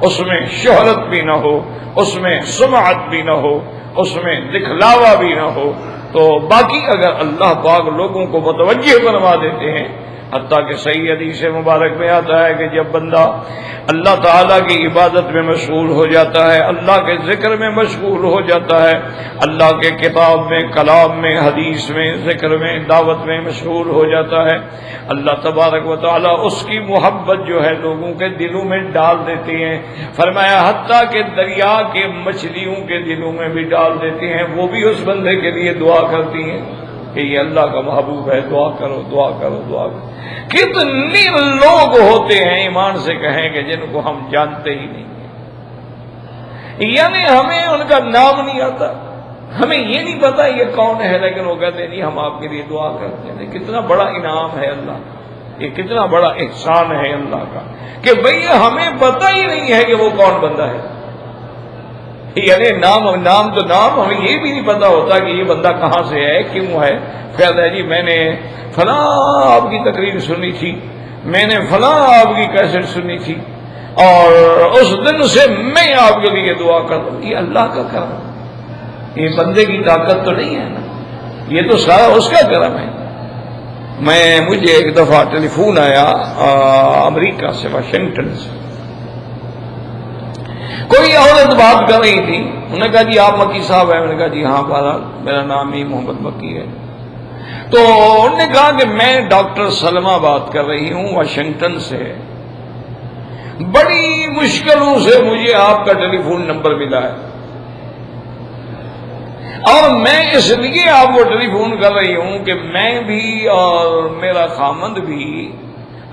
اس میں شہرت بھی نہ ہو، اس میں سمعت بھی نہ ہو، اس میں دکھلاوا بھی نہ ہو، تو باقی اگر اللہ پاک لوگوں کو متوجہ بنوا دیتے ہیں، حتیٰ کہ صحیح حدیث مبارک میں آتا ہے کہ جب بندہ اللہ تعالیٰ کی عبادت میں مشغول ہو جاتا ہے، اللہ کے ذکر میں مشغول ہو جاتا ہے، اللہ کے کتاب میں، کلام میں، حدیث میں، ذکر میں، دعوت میں مشغول ہو جاتا ہے، اللہ تبارک و تعالیٰ اس کی محبت جو ہے لوگوں کے دلوں میں ڈال دیتے ہیں، فرمایا حتیٰ کہ دریا کے مچھلیوں کے دلوں میں بھی ڈال دیتے ہیں، وہ بھی اس بندے کے لیے دعا کرتی ہیں کہ یہ اللہ کا محبوب ہے، دعا کرو دعا کرو دعا کرو۔ کتنے لوگ ہوتے ہیں ایمان سے کہیں کہ جن کو ہم جانتے ہی نہیں ہیں، یعنی ہمیں ان کا نام نہیں آتا، ہمیں یہ نہیں پتا یہ کون ہے، لیکن وہ کہتے ہیں نہیں ہم آپ کے لیے دعا کرتے ہیں۔ کتنا بڑا انعام ہے اللہ، یہ کتنا بڑا احسان ہے اللہ کا کہ بھئی ہمیں پتہ ہی نہیں ہے کہ وہ کون بندہ ہے. یعنی نام تو نام، ہمیں یہ بھی نہیں پتا ہوتا کہ یہ بندہ کہاں سے ہے، کیوں ہے. خیر ہے جی، میں نے فلاں آپ کی تقریر سنی تھی، میں نے فلاں آپ کی کیسٹ سنی تھی، اور اس دن سے میں آپ کے لیے دعا کرتا ہوں. یہ اللہ کا کرم، یہ بندے کی طاقت تو نہیں ہے نا، یہ تو سارا اس کا کرم ہے. مجھے ایک دفعہ ٹیلی فون آیا امریکہ سے، واشنگٹن سے. کوئی عورت بات کر رہی تھی، انہوں نے کہا جی آپ مکی صاحب ہیں؟ میں نے کہا جی ہاں بہرحال میرا نام ہی محمد مکی ہے. تو انہوں نے کہا کہ میں ڈاکٹر سلمہ بات کر رہی ہوں واشنگٹن سے، بڑی مشکلوں سے مجھے آپ کا ٹیلی فون نمبر ملا ہے، اور میں اس لیے آپ کو ٹیلی فون کر رہی ہوں کہ میں بھی اور میرا خامند بھی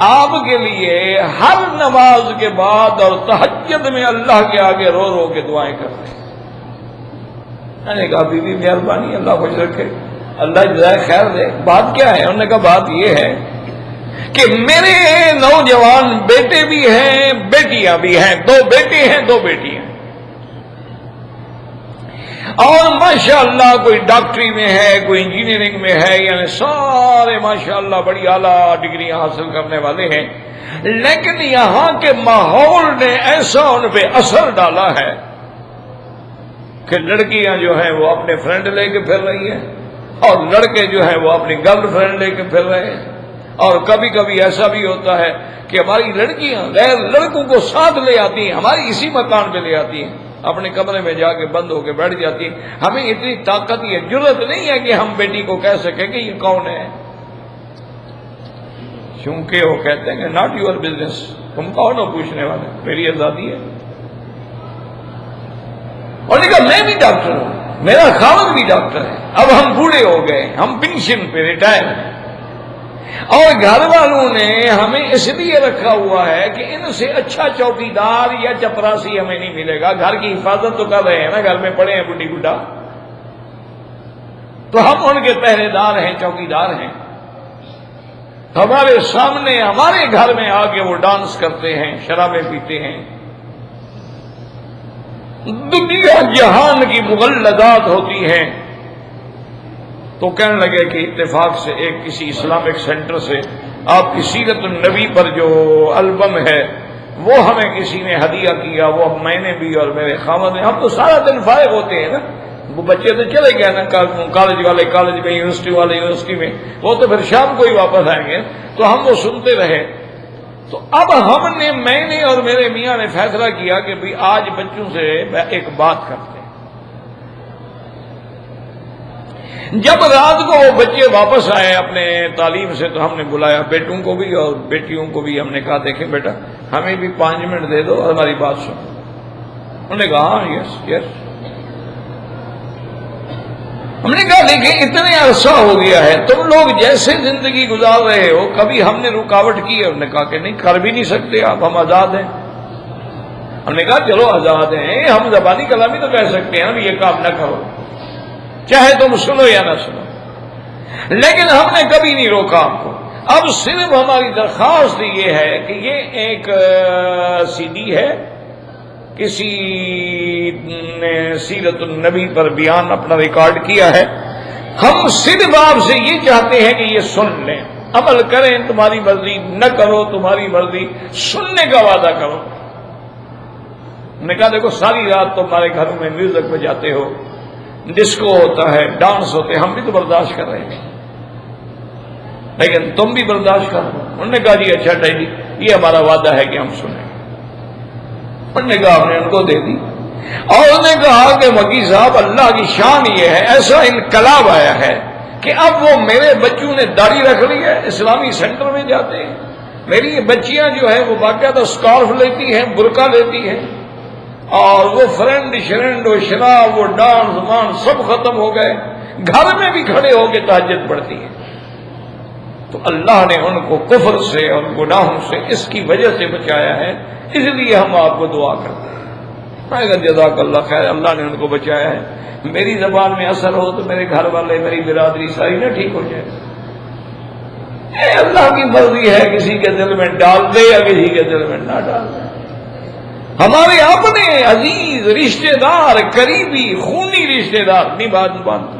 آپ کے لیے ہر نماز کے بعد اور تہجد میں اللہ کے آگے رو رو کے دعائیں کرتے ہیں. میں نے کہا بی بی مہربانی، اللہ خوش رکھے، اللہ جزائے خیر دے. بات کیا ہے؟ انہوں نے کہا بات یہ ہے کہ میرے نوجوان بیٹے بھی ہیں، بیٹیاں بھی ہیں، 2 بیٹے ہیں 2 بیٹیاں، اور ماشاءاللہ کوئی ڈاکٹری میں ہے، کوئی انجینئرنگ میں ہے، یعنی سارے ماشاءاللہ بڑی اعلیٰ ڈگریاں حاصل کرنے والے ہیں. لیکن یہاں کے ماحول نے ایسا ان پہ اثر ڈالا ہے کہ لڑکیاں جو ہیں وہ اپنے فرینڈ لے کے پھر رہی ہیں، اور لڑکے جو ہیں وہ اپنی گرل فرینڈ لے کے پھر رہے ہیں. اور کبھی کبھی ایسا بھی ہوتا ہے کہ ہماری لڑکیاں غیر لڑکوں کو ساتھ لے آتی ہیں، ہماری اسی مکان پہ لے آتی ہیں، اپنے کمرے میں جا کے بند ہو کے بیٹھ جاتی ہیں. ہمیں اتنی طاقت یا جرت نہیں ہے کہ ہم بیٹی کو کہہ سکیں کہ یہ کون ہے، چونکہ وہ کہتے ہیں کہ ناٹ یور بزنس، تم کون ہو پوچھنے والے، میری آزادی ہے. اور نے کہا میں بھی ڈاکٹر ہوں، میرا خاوند بھی ڈاکٹر ہے، اب ہم بوڑھے ہو گئے، ہم پینشن پہ ریٹائر ہیں، اور گھر والوں نے ہمیں اس لیے رکھا ہوا ہے کہ ان سے اچھا چوکیدار یا چپراسی ہمیں نہیں ملے گا. گھر کی حفاظت تو کر رہے ہیں نا، گھر میں پڑے ہیں بڈھی بڈھا، تو ہم ان کے پہرے دار ہیں، چوکیدار ہیں. ہمارے سامنے ہمارے گھر میں آ کے وہ ڈانس کرتے ہیں، شرابیں پیتے ہیں، دنیا جہان کی مغلظات ہوتی ہیں. تو کہنے لگے کہ اتفاق سے ایک کسی اسلامک سینٹر سے آپ کی سیرت النبی پر جو البم ہے وہ ہمیں کسی نے ہدیہ کیا، وہ اب میں نے بھی اور میرے خامد نے، ہم تو سارا دن فارغ ہوتے ہیں نا، وہ بچے تو چلے گئے نا، کالج والے کالج میں، یونیورسٹی والے یونیورسٹی میں، وہ تو پھر شام کو ہی واپس آئیں گے، تو ہم وہ سنتے رہے. تو اب میں نے اور میرے میاں نے فیصلہ کیا کہ بھی آج بچوں سے ایک بات کرتے ہیں. جب رات کو وہ بچے واپس آئے اپنے تعلیم سے تو ہم نے بلایا بیٹوں کو بھی اور بیٹیوں کو بھی. ہم نے کہا دیکھیں بیٹا ہمیں بھی 5 منٹ دے دو اور ہماری بات سنو. انہوں نے کہا ہاں یس یس. ہم نے کہا دیکھیں اتنے عرصہ ہو گیا ہے، تم لوگ جیسے زندگی گزار رہے ہو کبھی ہم نے رکاوٹ کی ہے؟ انہوں نے کہا کہ نہیں، کر بھی نہیں سکتے آپ، ہم آزاد ہیں. ہم نے کہا چلو آزاد ہیں، ہم زبانی کلامی تو کہہ سکتے ہیں یہ کام نہ کرو، چاہے تم سنو یا نہ سنو، لیکن ہم نے کبھی نہیں روکا آپ کو. اب صرف ہماری درخواست یہ ہے کہ یہ ایک سی ڈی ہے، کسی نے سیرت النبی پر بیان اپنا ریکارڈ کیا ہے، ہم صرف آپ سے یہ چاہتے ہیں کہ یہ سن لیں، عمل کریں، تمہاری مرضی، نہ کرو تمہاری مرضی، سننے کا وعدہ کرو. نے کہا دیکھو ساری رات تمہارے گھروں میں میوزک بجاتے ہو، ڈسکو ہوتا ہے، ڈانس ہوتے ہیں، ہم بھی تو برداشت کر رہے ہیں لیکن تم بھی برداشت کرو. انہوں نے کہا جی اچھا ڈیڈی یہ ہمارا وعدہ ہے کہ ہم سنیں. انہوں نے کہا ہم نے ان کو دے دی، اور انہوں نے کہا کہ مکی صاحب اللہ کی شان یہ ہے، ایسا انقلاب آیا ہے کہ اب وہ میرے بچوں نے داڑھی رکھ لی ہے، اسلامی سینٹر میں جاتے ہیں، میری یہ بچیاں جو ہیں وہ باقاعدہ اسکارف لیتی ہیں، برقع لیتی ہیں، اور وہ فرینڈ شرینڈ و شراب وہ ڈانس مان سب ختم ہو گئے، گھر میں بھی کھڑے ہو کے تہجد پڑھتی ہیں. تو اللہ نے ان کو کفر سے اور گناہوں سے اس کی وجہ سے بچایا ہے، اس لیے ہم آپ کو دعا کرتے ہیں. میں کہا جزاک اللہ خیر، اللہ نے ان کو بچایا ہے. میری زبان میں اثر ہو تو میرے گھر والے، میری برادری ساری نہ ٹھیک ہو جائے. اللہ کی مرضی ہے، کسی کے دل میں ڈال دے یا کسی کے دل میں نہ ڈال دے۔ ہمارے اپنے عزیز رشتہ دار، قریبی خونی رشتہ دار نہیں بات مانتے،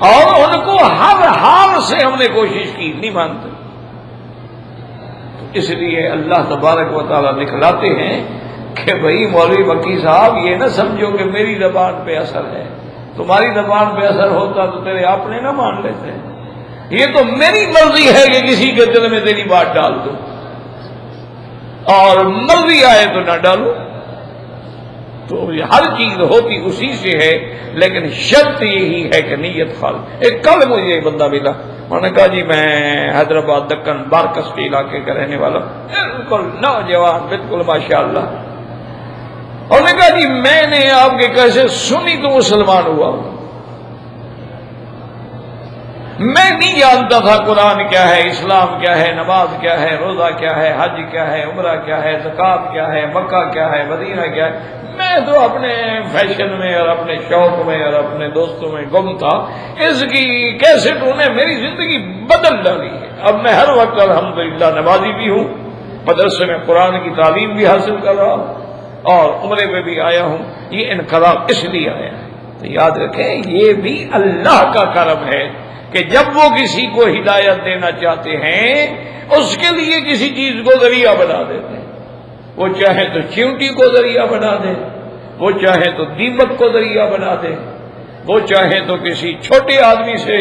اور ان کو ہر حال سے ہم نے کوشش کی، نہیں مانتے۔ تو اس لیے اللہ تبارک و تعالیٰ دکھلاتے ہیں کہ بھئی مولوی مکی صاحب یہ نہ سمجھو کہ میری زبان پہ اثر ہے، تمہاری زبان پہ اثر ہوتا تو تیرے اپنے نہ مان لیتے، یہ تو میری مرضی ہے کہ کسی کے دل میں تیری بات ڈال دوں، اور مرضی آئے تو نہ ڈالو۔ تو ہر چیز ہوتی اسی سے ہے، لیکن شرط یہی ہے کہ نیت خالص۔ ایک کل مجھے ایک بندہ ملا، انہوں نے کہا جی میں حیدرآباد دکن بارکس کے علاقے کا رہنے والا، بالکل نوجوان، بالکل ماشاءاللہ۔ انہوں نے کہا جی میں نے آپ کے کیسے سنی تو مسلمان ہوا ہوں، میں نہیں جانتا تھا قرآن کیا ہے، اسلام کیا ہے، نماز کیا ہے، روزہ کیا ہے، حج کیا ہے، عمرہ کیا ہے، زکوٰۃ کیا ہے، مکہ کیا ہے، مدینہ کیا ہے۔ میں تو اپنے فیشن میں اور اپنے شوق میں اور اپنے دوستوں میں گم تھا، اس کی کیسٹوں نے میری زندگی بدل ڈالی ہے۔ اب میں ہر وقت الحمدللہ نمازی بھی ہوں، مدرسے میں قرآن کی تعلیم بھی حاصل کر رہا ہوں، اور عمرے میں بھی آیا ہوں۔ یہ انقلاب اس لیے آیا ہے، تو یاد رکھیں یہ بھی اللہ کا کرم ہے کہ جب وہ کسی کو ہدایت دینا چاہتے ہیں اس کے لیے کسی چیز کو ذریعہ بنا دیتے ہیں۔ وہ چاہے تو چیونٹی کو ذریعہ بنا دے، وہ چاہے تو دیمک کو ذریعہ بنا دے، وہ چاہے تو کسی چھوٹے آدمی سے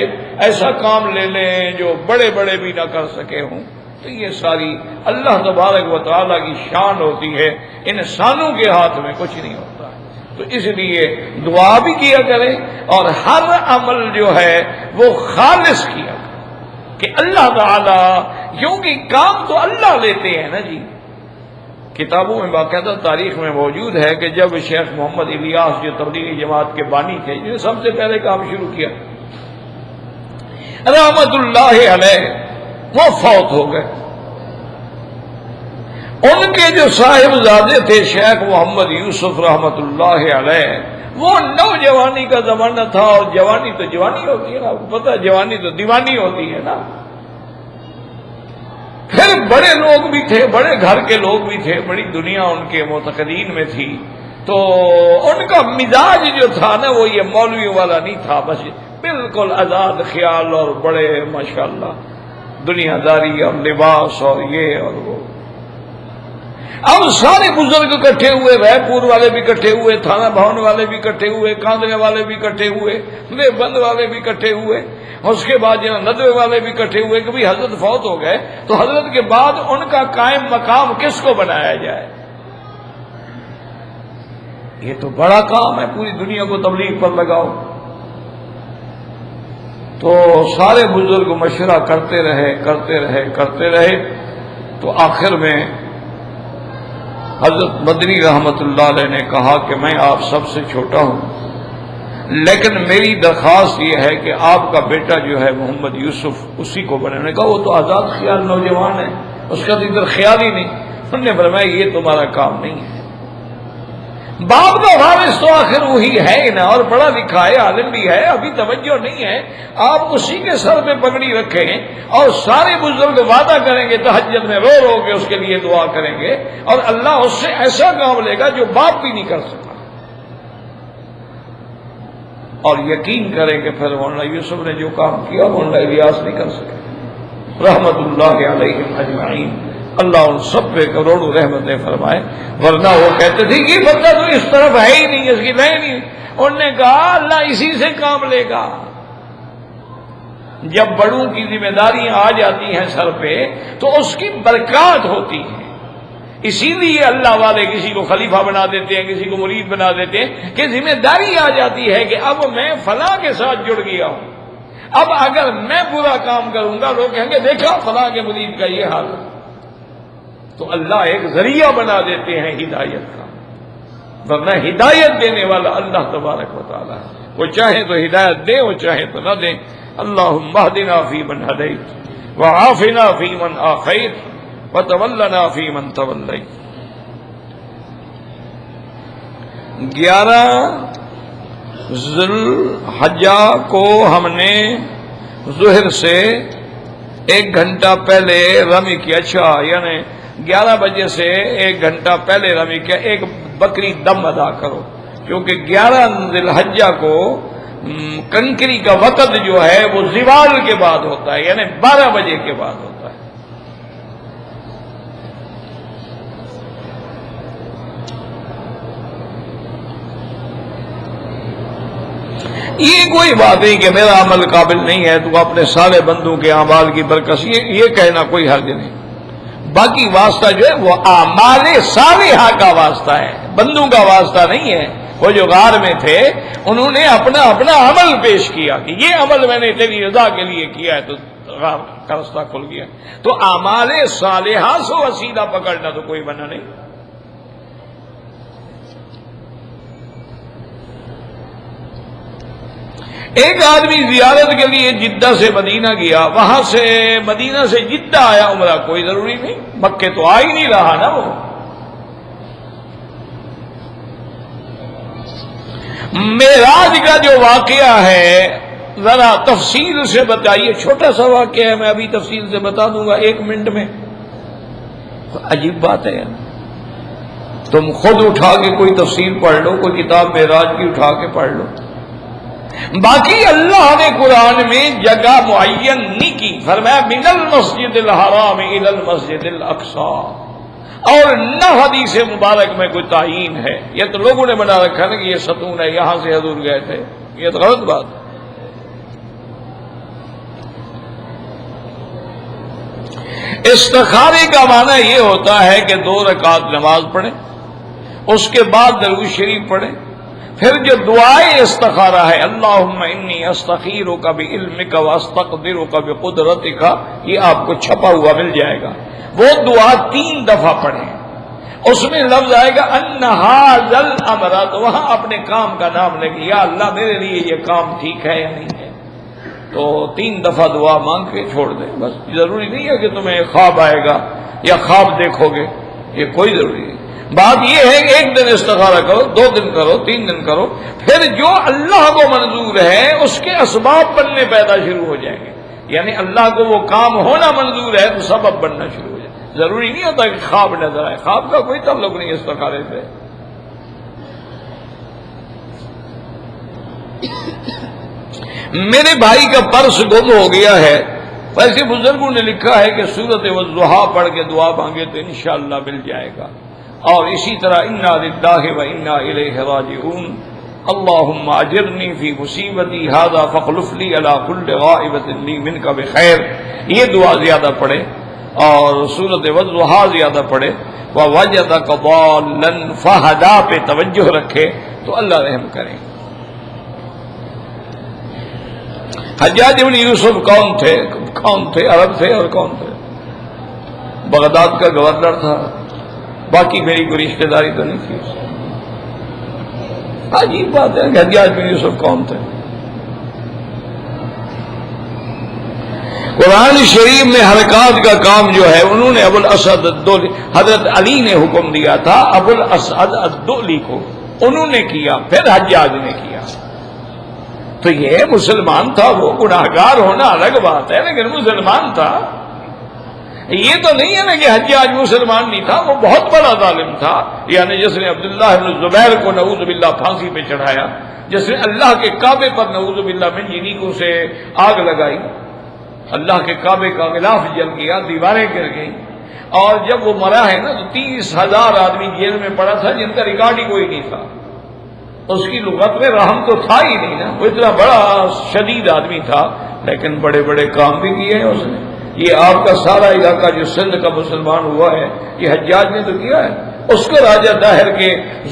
ایسا کام لے لیں جو بڑے بڑے بھی نہ کر سکے ہوں۔ تو یہ ساری اللہ تبارک و تعالیٰ کی شان ہوتی ہے، انسانوں کے ہاتھ میں کچھ نہیں ہوتا ہے۔ تو اس لیے دعا بھی کیا کریں، اور ہر عمل جو ہے وہ خالص کیا کریں کہ اللہ تعالیٰ، کیونکہ کام تو اللہ لیتے ہیں نا جی۔ کتابوں میں باقاعدہ تاریخ میں موجود ہے کہ جب شیخ محمد الیاس جو تبلیغی جماعت کے بانی تھے، جنہوں نے سب سے پہلے کام شروع کیا، رحمت اللہ علیہ، وہ فوت ہو گئے۔ ان کے جو صاحبزادے تھے شیخ محمد یوسف رحمت اللہ علیہ، وہ نوجوانی کا زمانہ تھا، اور جوانی تو جوانی ہوتی ہے نا، آپ کو پتہ ہے جوانی تو دیوانی ہوتی ہے نا۔ پھر بڑے لوگ بھی تھے، بڑے گھر کے لوگ بھی تھے، بڑی دنیا ان کے معتقدین میں تھی، تو ان کا مزاج جو تھا نا وہ یہ مولویوں والا نہیں تھا، بس بالکل آزاد خیال اور بڑے ماشاءاللہ دنیا داری اور لباس اور یہ اور وہ۔ اب سارے بزرگ اکٹھے ہوئے، رائے پور والے بھی اکٹھے ہوئے، تھانہ بھون والے بھی اکٹھے ہوئے، کاندرے والے بھی اکٹھے ہوئے، بند والے بھی اکٹھے ہوئے، اس کے بعد ندوے والے بھی اکٹھے ہوئے کہ بھی حضرت فوت ہو گئے، تو حضرت کے بعد ان کا قائم مقام کس کو بنایا جائے؟ یہ تو بڑا کام ہے، پوری دنیا کو تبلیغ پر لگاؤ۔ تو سارے بزرگ مشورہ کرتے رہے، تو آخر میں حضرت مدنی رحمت اللہ علیہ نے کہا کہ میں آپ سب سے چھوٹا ہوں، لیکن میری درخواست یہ ہے کہ آپ کا بیٹا جو ہے محمد یوسف اسی کو بنے۔ نے کہا وہ تو آزاد خیال نوجوان ہے، اس کا تو ادھر خیال ہی نہیں۔ انہوں نے فرمایا یہ تمہارا کام نہیں ہے، باپ کا وارث تو آخر وہی ہے نا، اور پڑھا لکھا ہے، عالم بھی ہے، ابھی توجہ نہیں ہے، آپ اسی کے سر پہ پگڑی رکھیں، اور سارے بزرگ وعدہ کریں گے تہجد میں رو رو کے اس کے لیے دعا کریں گے، اور اللہ اس سے ایسا کام لے گا جو باپ بھی نہیں کر سکا، اور یقین کریں کہ پھر مولانا یوسف نے جو کام کیا مولانا الیاس نہیں کر سکے، رحمت اللہ علیہم اجمعین۔ اللہ ان سب پہ کروڑوں رحمتیں فرمائے، ورنہ وہ کہتے تھے کہ بندہ تو اس طرف ہے ہی نہیں، اس کی نہیں نہیں۔ انہوں نے کہا اللہ اسی سے کام لے گا۔ جب بڑوں کی ذمہ داریاں آ جاتی ہیں سر پہ تو اس کی برکات ہوتی ہے، اسی لیے اللہ والے کسی کو خلیفہ بنا دیتے ہیں، کسی کو مرید بنا دیتے ہیں کہ ذمہ داری آ جاتی ہے کہ اب میں فلاں کے ساتھ جڑ گیا ہوں، اب اگر میں برا کام کروں گا لوگ کہیں گے دیکھا فلاں کے مرید کا یہ حال ہے، تو اللہ ایک ذریعہ بنا دیتے ہیں ہدایت کا، ورنہ ہدایت دینے والا اللہ تبارک و تعالی ہے، وہ چاہے تو ہدایت دے، وہ چاہے تو نہ دے۔ اللہم اہدنا فیمن ہدیت وعافنا فیمن عافیت وتولنا فیمن تولیت۔ 11 ذوالحجہ کو ہم نے ظہر سے 1 گھنٹہ پہلے رمی کیا، اچھا یعنی 11 بجے سے 1 گھنٹہ پہلے رمی کیا، ایک بکری دم ادا کرو، کیونکہ 11 ذی الحجہ کو کنکری کا وقت جو ہے وہ زوال کے بعد ہوتا ہے، یعنی 12 بجے کے بعد ہوتا ہے۔ یہ کوئی بات نہیں کہ میرا عمل قابل نہیں ہے تو اپنے سارے بندوں کے اعمال کی برکت، یہ کہنا کوئی حرج نہیں۔ باقی واسطہ جو ہے وہ اعمال صالحہ کا واسطہ ہے، بندوں کا واسطہ نہیں ہے۔ وہ جو غار میں تھے انہوں نے اپنا عمل پیش کیا کہ یہ عمل میں نے تیری رضا کے لیے کیا ہے، تو غار کا راستہ کھل گیا۔ تو اعمال صالحہ سے وسیلہ پکڑنا تو کوئی بنا نہیں۔ ایک آدمی زیارت کے لیے جدہ سے مدینہ گیا، وہاں سے مدینہ سے جدہ آیا، عمرہ کوئی ضروری نہیں، مکے تو آ ہی نہیں رہا نا وہ۔ معراج کا جو واقعہ ہے ذرا تفصیل سے بتائیے، چھوٹا سا واقعہ ہے، میں ابھی تفصیل سے بتا دوں گا 1 منٹ میں۔ تو عجیب بات ہے، تم خود اٹھا کے کوئی تفصیل پڑھ لو، کوئی کتاب معراج کی اٹھا کے پڑھ لو۔ باقی اللہ نے قرآن میں جگہ معین نہیں کی، فرمایا من المسجد الحرام الی المسجد الاقصی، اور نہ حدیث مبارک میں کوئی تعین ہے۔ یہ تو لوگوں نے بنا رکھا نا کہ یہ ستون ہے، یہاں سے حضور گئے تھے، یہ تو غلط بات ہے۔ استخارے کا معنی یہ ہوتا ہے کہ 2 رکعت نماز پڑھیں، اس کے بعد درود شریف پڑھیں، پھر جو دعائے استخارہ ہے اللہم انی استخیرک بعلمک واستقدرک بقدرتک، یہ آپ کو چھپا ہوا مل جائے گا۔ وہ دعا 3 دفعہ پڑھیں، اس میں لفظ آئے گا ان ھذا الامر، تو وہاں اپنے کام کا نام لگے، یا اللہ میرے لیے یہ کام ٹھیک ہے یا نہیں ہے۔ تو 3 دفعہ دعا مانگ کے چھوڑ دیں، بس۔ ضروری نہیں ہے کہ تمہیں خواب آئے گا یا خواب دیکھو گے، یہ کوئی ضروری نہیں۔ بات یہ ہے کہ 1 دن استخارہ کرو، 2 دن کرو، 3 دن کرو، پھر جو اللہ کو منظور ہے اس کے اسباب بننے پیدا شروع ہو جائیں گے، یعنی اللہ کو وہ کام ہونا منظور ہے تو سبب بننا شروع ہو جائے۔ ضروری نہیں ہوتا کہ خواب نظر آئے، خواب کا کوئی تعلق نہیں استخارے سے۔ میرے بھائی کا پرس گم ہو گیا ہے، ویسے بزرگوں نے لکھا ہے کہ سورۃ والضحیٰ پڑھ کے دعا مانگے تو انشاءاللہ مل جائے گا، اور اسی طرح انا للہ و انا الیہ راجعون، اللہم اجرنی فی مصیبتی ھذا فاخلف لی علی کل غائبۃ لی منک بخیر، یہ دعا زیادہ پڑھے، اور سورۃ والضحیٰ زیادہ پڑھے، ووجدک ضالا فہدی پہ توجہ رکھے تو اللہ رحم کریں۔ حجاج بن یوسف کون تھے؟ عرب تھے، اور کون تھے؟ بغداد کا گورنر تھا، باقی میری کوئی رشتہ داری تو نہیں تھی۔ عجیب بات ہے کہ حجاج بن یوسف کون تھے؟ قرآن شریف میں حرکات کا کام جو ہے انہوں نے ابو الاسد الدؤلی، حضرت علی نے حکم دیا تھا ابو الاسد الدؤلی کو، انہوں نے کیا، پھر حجاج نے کیا۔ تو یہ مسلمان تھا، وہ گناہگار ہونا الگ بات ہے، لیکن مسلمان تھا۔ یہ تو نہیں ہے نا کہ حجاج مسلمان نہیں تھا، وہ بہت بڑا ظالم تھا، یعنی جس نے عبداللہ بن زبیر کو نعوذ باللہ پھانسی پہ چڑھایا، جس نے اللہ کے کعبے پر نعوذ باللہ من جنیکوں سے آگ لگائی، اللہ کے کعبے کا غلاف جل گیا، دیواریں گر گئیں، اور جب وہ مرا ہے نا تو 30,000 آدمی جیل میں پڑا تھا جن کا ریکارڈ ہی کوئی نہیں تھا۔ اس کی لغت میں رحم تو تھا ہی نہیں نا، وہ اتنا بڑا شدید آدمی تھا، لیکن بڑے بڑے کام بھی کیے ہیں اس نے۔ یہ آپ کا سارا علاقہ جو سندھ کا مسلمان ہوا ہے یہ حجاج نے تو کیا ہے۔ اس کو راجہ داہر کے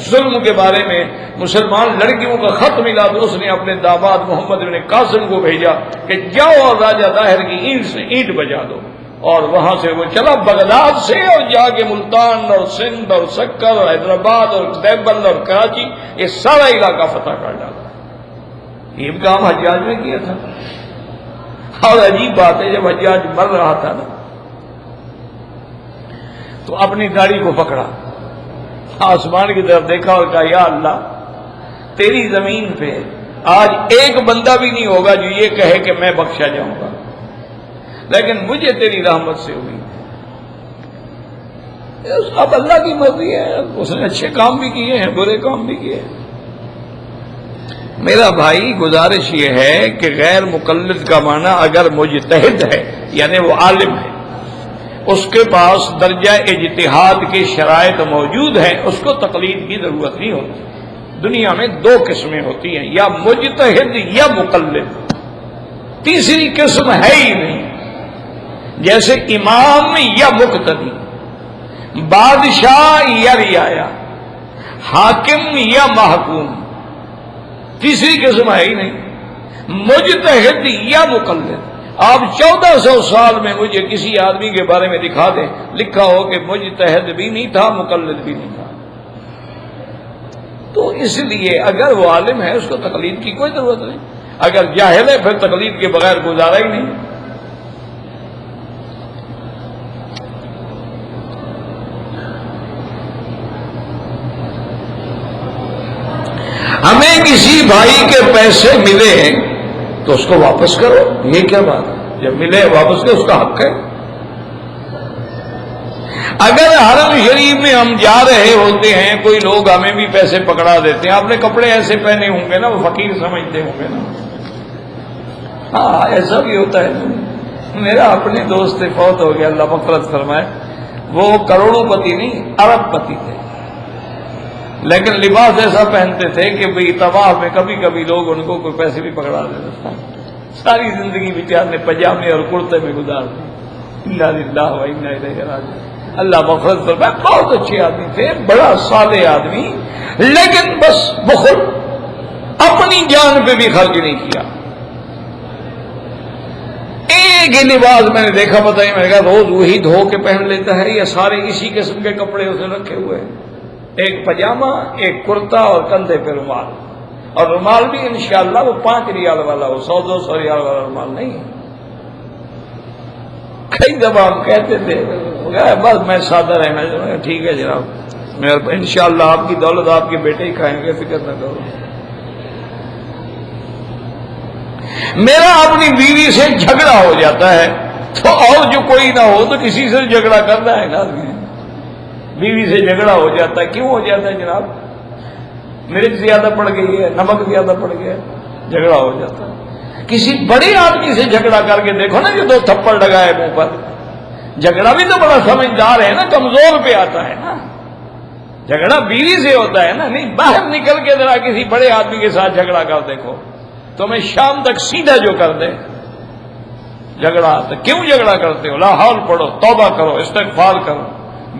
ظلم کے بارے میں مسلمان لڑکیوں کا خط ملا تو اس نے اپنے داماد محمد بن قاسم کو بھیجا کہ جاؤ اور راجہ داہر کی اینٹ سے اینٹ بجا دو، اور وہاں سے وہ چلا بغداد سے اور جا کے ملتان اور سندھ اور سکر اور حیدرآباد اور دیوبند اور کراچی یہ سارا علاقہ فتح کر ڈالا۔ یہ کام حجاج نے کیا تھا۔ اور عجیب بات ہے جب حجاج مر رہا تھا نا تو اپنی داڑھی کو پکڑا، آسمان کی طرف دیکھا اور کہا یا اللہ تیری زمین پہ آج ایک بندہ بھی نہیں ہوگا جو یہ کہے کہ میں بخشا جاؤں گا، لیکن مجھے تیری رحمت سے ہوئی۔ اب اللہ کی مرضی ہے، اس نے اچھے کام بھی کیے ہیں، برے کام بھی کیے ہیں۔ میرا بھائی گزارش یہ ہے کہ غیر مقلد کا معنی اگر مجتہد ہے یعنی وہ عالم ہے، اس کے پاس درجہ اجتہاد کی شرائط موجود ہیں، اس کو تقلید کی ضرورت نہیں ہوتی۔ دنیا میں دو قسمیں ہوتی ہیں، یا مجتہد یا مقلد، تیسری قسم ہے ہی نہیں، جیسے امام یا مقتدی، بادشاہ یا رعایا، حاکم یا محکوم، تیسری قسم ہے ہی نہیں، مجتہد یا مقلد۔ آپ 1400 سال میں مجھے کسی آدمی کے بارے میں دکھا دیں لکھا ہو کہ مجتہد بھی نہیں تھا، مقلد بھی نہیں تھا۔ تو اس لیے اگر وہ عالم ہے اس کو تقلید کی کوئی ضرورت نہیں، اگر جاہل ہے پھر تقلید کے بغیر گزارا ہی نہیں۔ ہمیں کسی بھائی کے پیسے ملے تو اس کو واپس کرو، یہ کیا بات ہے؟ جب ملے واپس کرو، اس کا حق ہے۔ اگر حرم شریف میں ہم جا رہے ہوتے ہیں، کوئی لوگ ہمیں بھی پیسے پکڑا دیتے ہیں، آپ نے کپڑے ایسے پہنے ہوں گے نا، وہ فقیر سمجھتے ہوں گے نا، ہاں ایسا بھی ہوتا ہے۔ میرا اپنے دوست فوت ہو گیا، اللہ مغفرت فرمائے، وہ کروڑوں پتی نہیں ارب پتی تھے، لیکن لباس ایسا پہنتے تھے کہ بھئی طواف میں کبھی کبھی لوگ ان کو کوئی پیسے بھی پکڑا دیتے تھے۔ ساری زندگی بیچارے نے پجامے اور کرتے میں گزار دی۔ انا للہ و انا الیہ راجعون۔ اللہ مغفرت فرمائے، بہت اچھے آدمی تھے، بڑا صالح آدمی، لیکن بس بخل، اپنی جان پہ بھی خرچ نہیں کیا۔ ایک ہی لباس میں نے دیکھا، پتہ نہیں، میں نے کہا روز وہی دھو کے پہن لیتا ہے یا سارے اسی قسم کے کپڑے اسے رکھے ہوئے ہیں، ایک پجامہ، ایک کرتا اور کندھے پہ رومال، اور رومال بھی انشاءاللہ وہ 5 ریال والا ہو، 100-200 ریال والا رومال نہیں۔ کئی دفعہ ہم کہتے تھے بس میں سادہ رہنا چاہوں گا، ٹھیک ہے جناب، انشاءاللہ آپ کی دولت آپ کے بیٹے ہی کھائیں گے، فکر نہ کرو۔ میرا اپنی بیوی سے جھگڑا ہو جاتا ہے تو اور جو کوئی نہ ہو تو کسی سے جھگڑا کرنا ہے نا، بیوی سے جھگڑا ہو جاتا ہے، کیوں ہو جاتا ہے جناب؟ مرچ زیادہ پڑ گئی ہے، نمک زیادہ پڑ گیا، جھگڑا ہو جاتا ہے۔ کسی بڑے آدمی سے جھگڑا کر کے دیکھو نا، جو 2 تھپڑ لگائے منہ پر، جھگڑا بھی تو بڑا سمجھدار ہے نا، کمزور پہ آتا ہے نا، جھگڑا بیوی سے ہوتا ہے نا، نہیں باہر نکل کے ذرا کسی بڑے آدمی کے ساتھ جھگڑا کر دیکھو، تمہیں شام تک سیدھا جو کر دے جھگڑا۔ تو کیوں جھگڑا کرتے ہو؟ لا حول پڑھو، توبہ کرو، استغفار کرو۔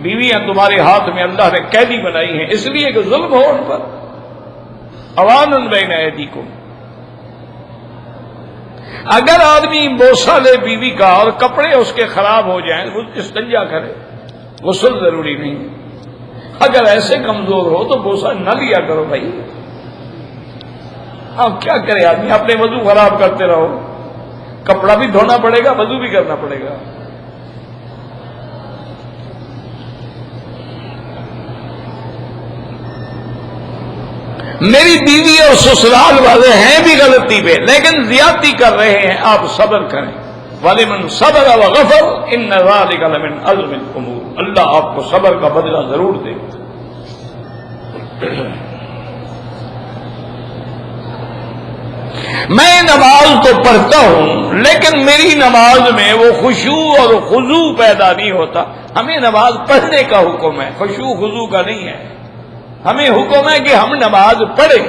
بیویاں تمہارے ہاتھ میں اللہ نے قیدی بنائی ہیں اس لیے کہ ظلم ہو ان پر۔ اوان بین ایدیکم، اگر آدمی بوسہ لے بیوی کا اور کپڑے اس کے خراب ہو جائیں وہ استنجا کرے، غسل ضروری نہیں۔ اگر ایسے کمزور ہو تو بوسہ نہ لیا کرو بھائی، اب کیا کرے آدمی، اپنے وضو خراب کرتے رہو، کپڑا بھی دھونا پڑے گا، وضو بھی کرنا پڑے گا۔ میری بیوی اور سسرال والے ہیں بھی غلطی پہ لیکن زیادتی کر رہے ہیں، آپ صبر کریں۔ وَلِمَنْ صَبَرَ وَغَفَرَ إِنَّ ذَلِكَ لَمِنْ عَزْمِ الْأُمُورِ، اللہ آپ کو صبر کا بدلہ ضرور دے۔ میں نماز تو پڑھتا ہوں لیکن میری نماز میں وہ خشوع اور خضوع پیدا نہیں ہوتا۔ ہمیں نماز پڑھنے کا حکم ہے، خشوع خضوع کا نہیں ہے۔ ہمیں حکم ہے کہ ہم نماز پڑھیں،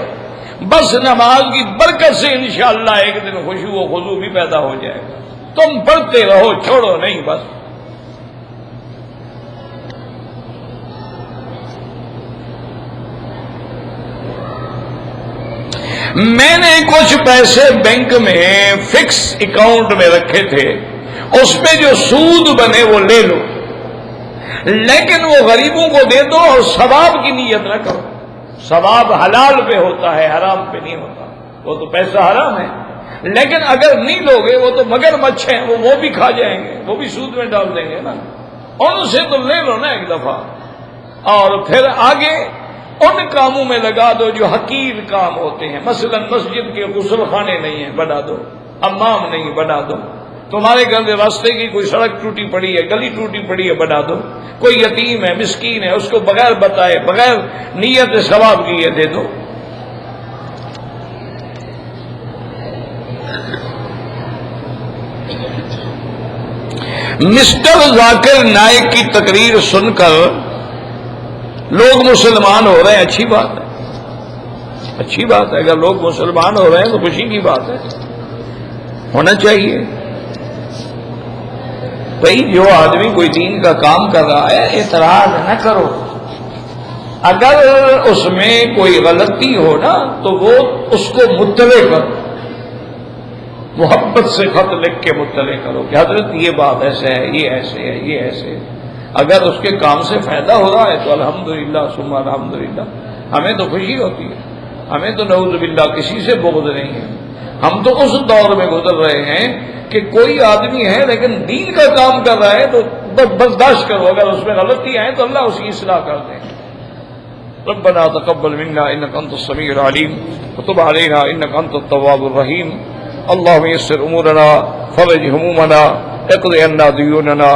بس نماز کی برکت سے انشاءاللہ ایک دن خشوع و خضوع بھی پیدا ہو جائے گا۔ تم پڑھتے رہو، چھوڑو نہیں بس۔ میں نے کچھ پیسے بینک میں فکس اکاؤنٹ میں رکھے تھے، اس پہ جو سود بنے وہ لے لو، لیکن وہ غریبوں کو دے دو اور ثواب کی نیت نہ کرو۔ ثواب حلال پہ ہوتا ہے، حرام پہ نہیں ہوتا، وہ تو پیسہ حرام ہے، لیکن اگر نہیں لوگے وہ تو مگر مچھ ہیں، وہ بھی کھا جائیں گے، وہ بھی سود میں ڈال دیں گے نا، ان سے تو لے لو نا ایک دفعہ، اور پھر آگے ان کاموں میں لگا دو جو حقیر کام ہوتے ہیں. مثلا مسجد کے غسل خانے نہیں ہیں، بنا دو. حمام نہیں، بنا دو. تمہارے گھر کے راستے کی کوئی سڑک ٹوٹی پڑی ہے، گلی ٹوٹی پڑی ہے، بنا دو. کوئی یتیم ہے، مسکین ہے، اس کو بغیر بتائے، بغیر نیت ثواب کیے دے دو. مسٹر ذاکر نائک کی تقریر سن کر لوگ مسلمان ہو رہے ہیں، اچھی بات ہے، اچھی بات ہے. اگر لوگ مسلمان ہو رہے ہیں تو خوشی کی بات ہے، ہونا چاہیے. بھائی جو آدمی کوئی دین کا کام کر رہا ہے اعتراض نہ کرو. اگر اس میں کوئی غلطی ہو نا تو وہ اس کو مطلع کرو، محبت سے خط لکھ کے مطلع کرو کہ حضرت یہ بات ایسے ہے، یہ ایسے ہے، یہ ایسے ہے. اگر اس کے کام سے فائدہ ہو رہا ہے تو الحمدللہ ثم الحمدللہ، ہمیں تو خوشی ہوتی ہے. ہمیں تو نعوذ باللہ کسی سے بغض نہیں ہے. ہم تو اس دور میں گزر رہے ہیں کہ کوئی آدمی ہے لیکن دین کا کام کر رہا ہے تو برداشت کرو، اگر اس میں غلطی آئے تو اللہ اس کی اصلاح کر دے. ربنا تقبل منا انك انت السميع العليم وتب علينا انك انت التواب الرحيم. اللهم يسر امورنا، فرج همومنا، اقض عنا ديوننا.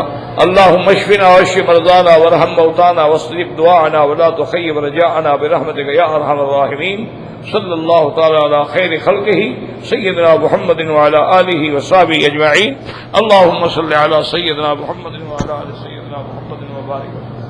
اللهم اشفنا واشف مرضانا وارحم موتانا واصرف دعاءنا ولا تخيب رجاءنا برحمتك يا ارحم الراحمين. صلی اللہ تعالی علی خیر خلقہ سیدنا محمد وعلی آلہ وصحبہ اجمعین. اللهم صل علی سیدنا محمد وعلی آل سیدنا محمد وبارک وسلم.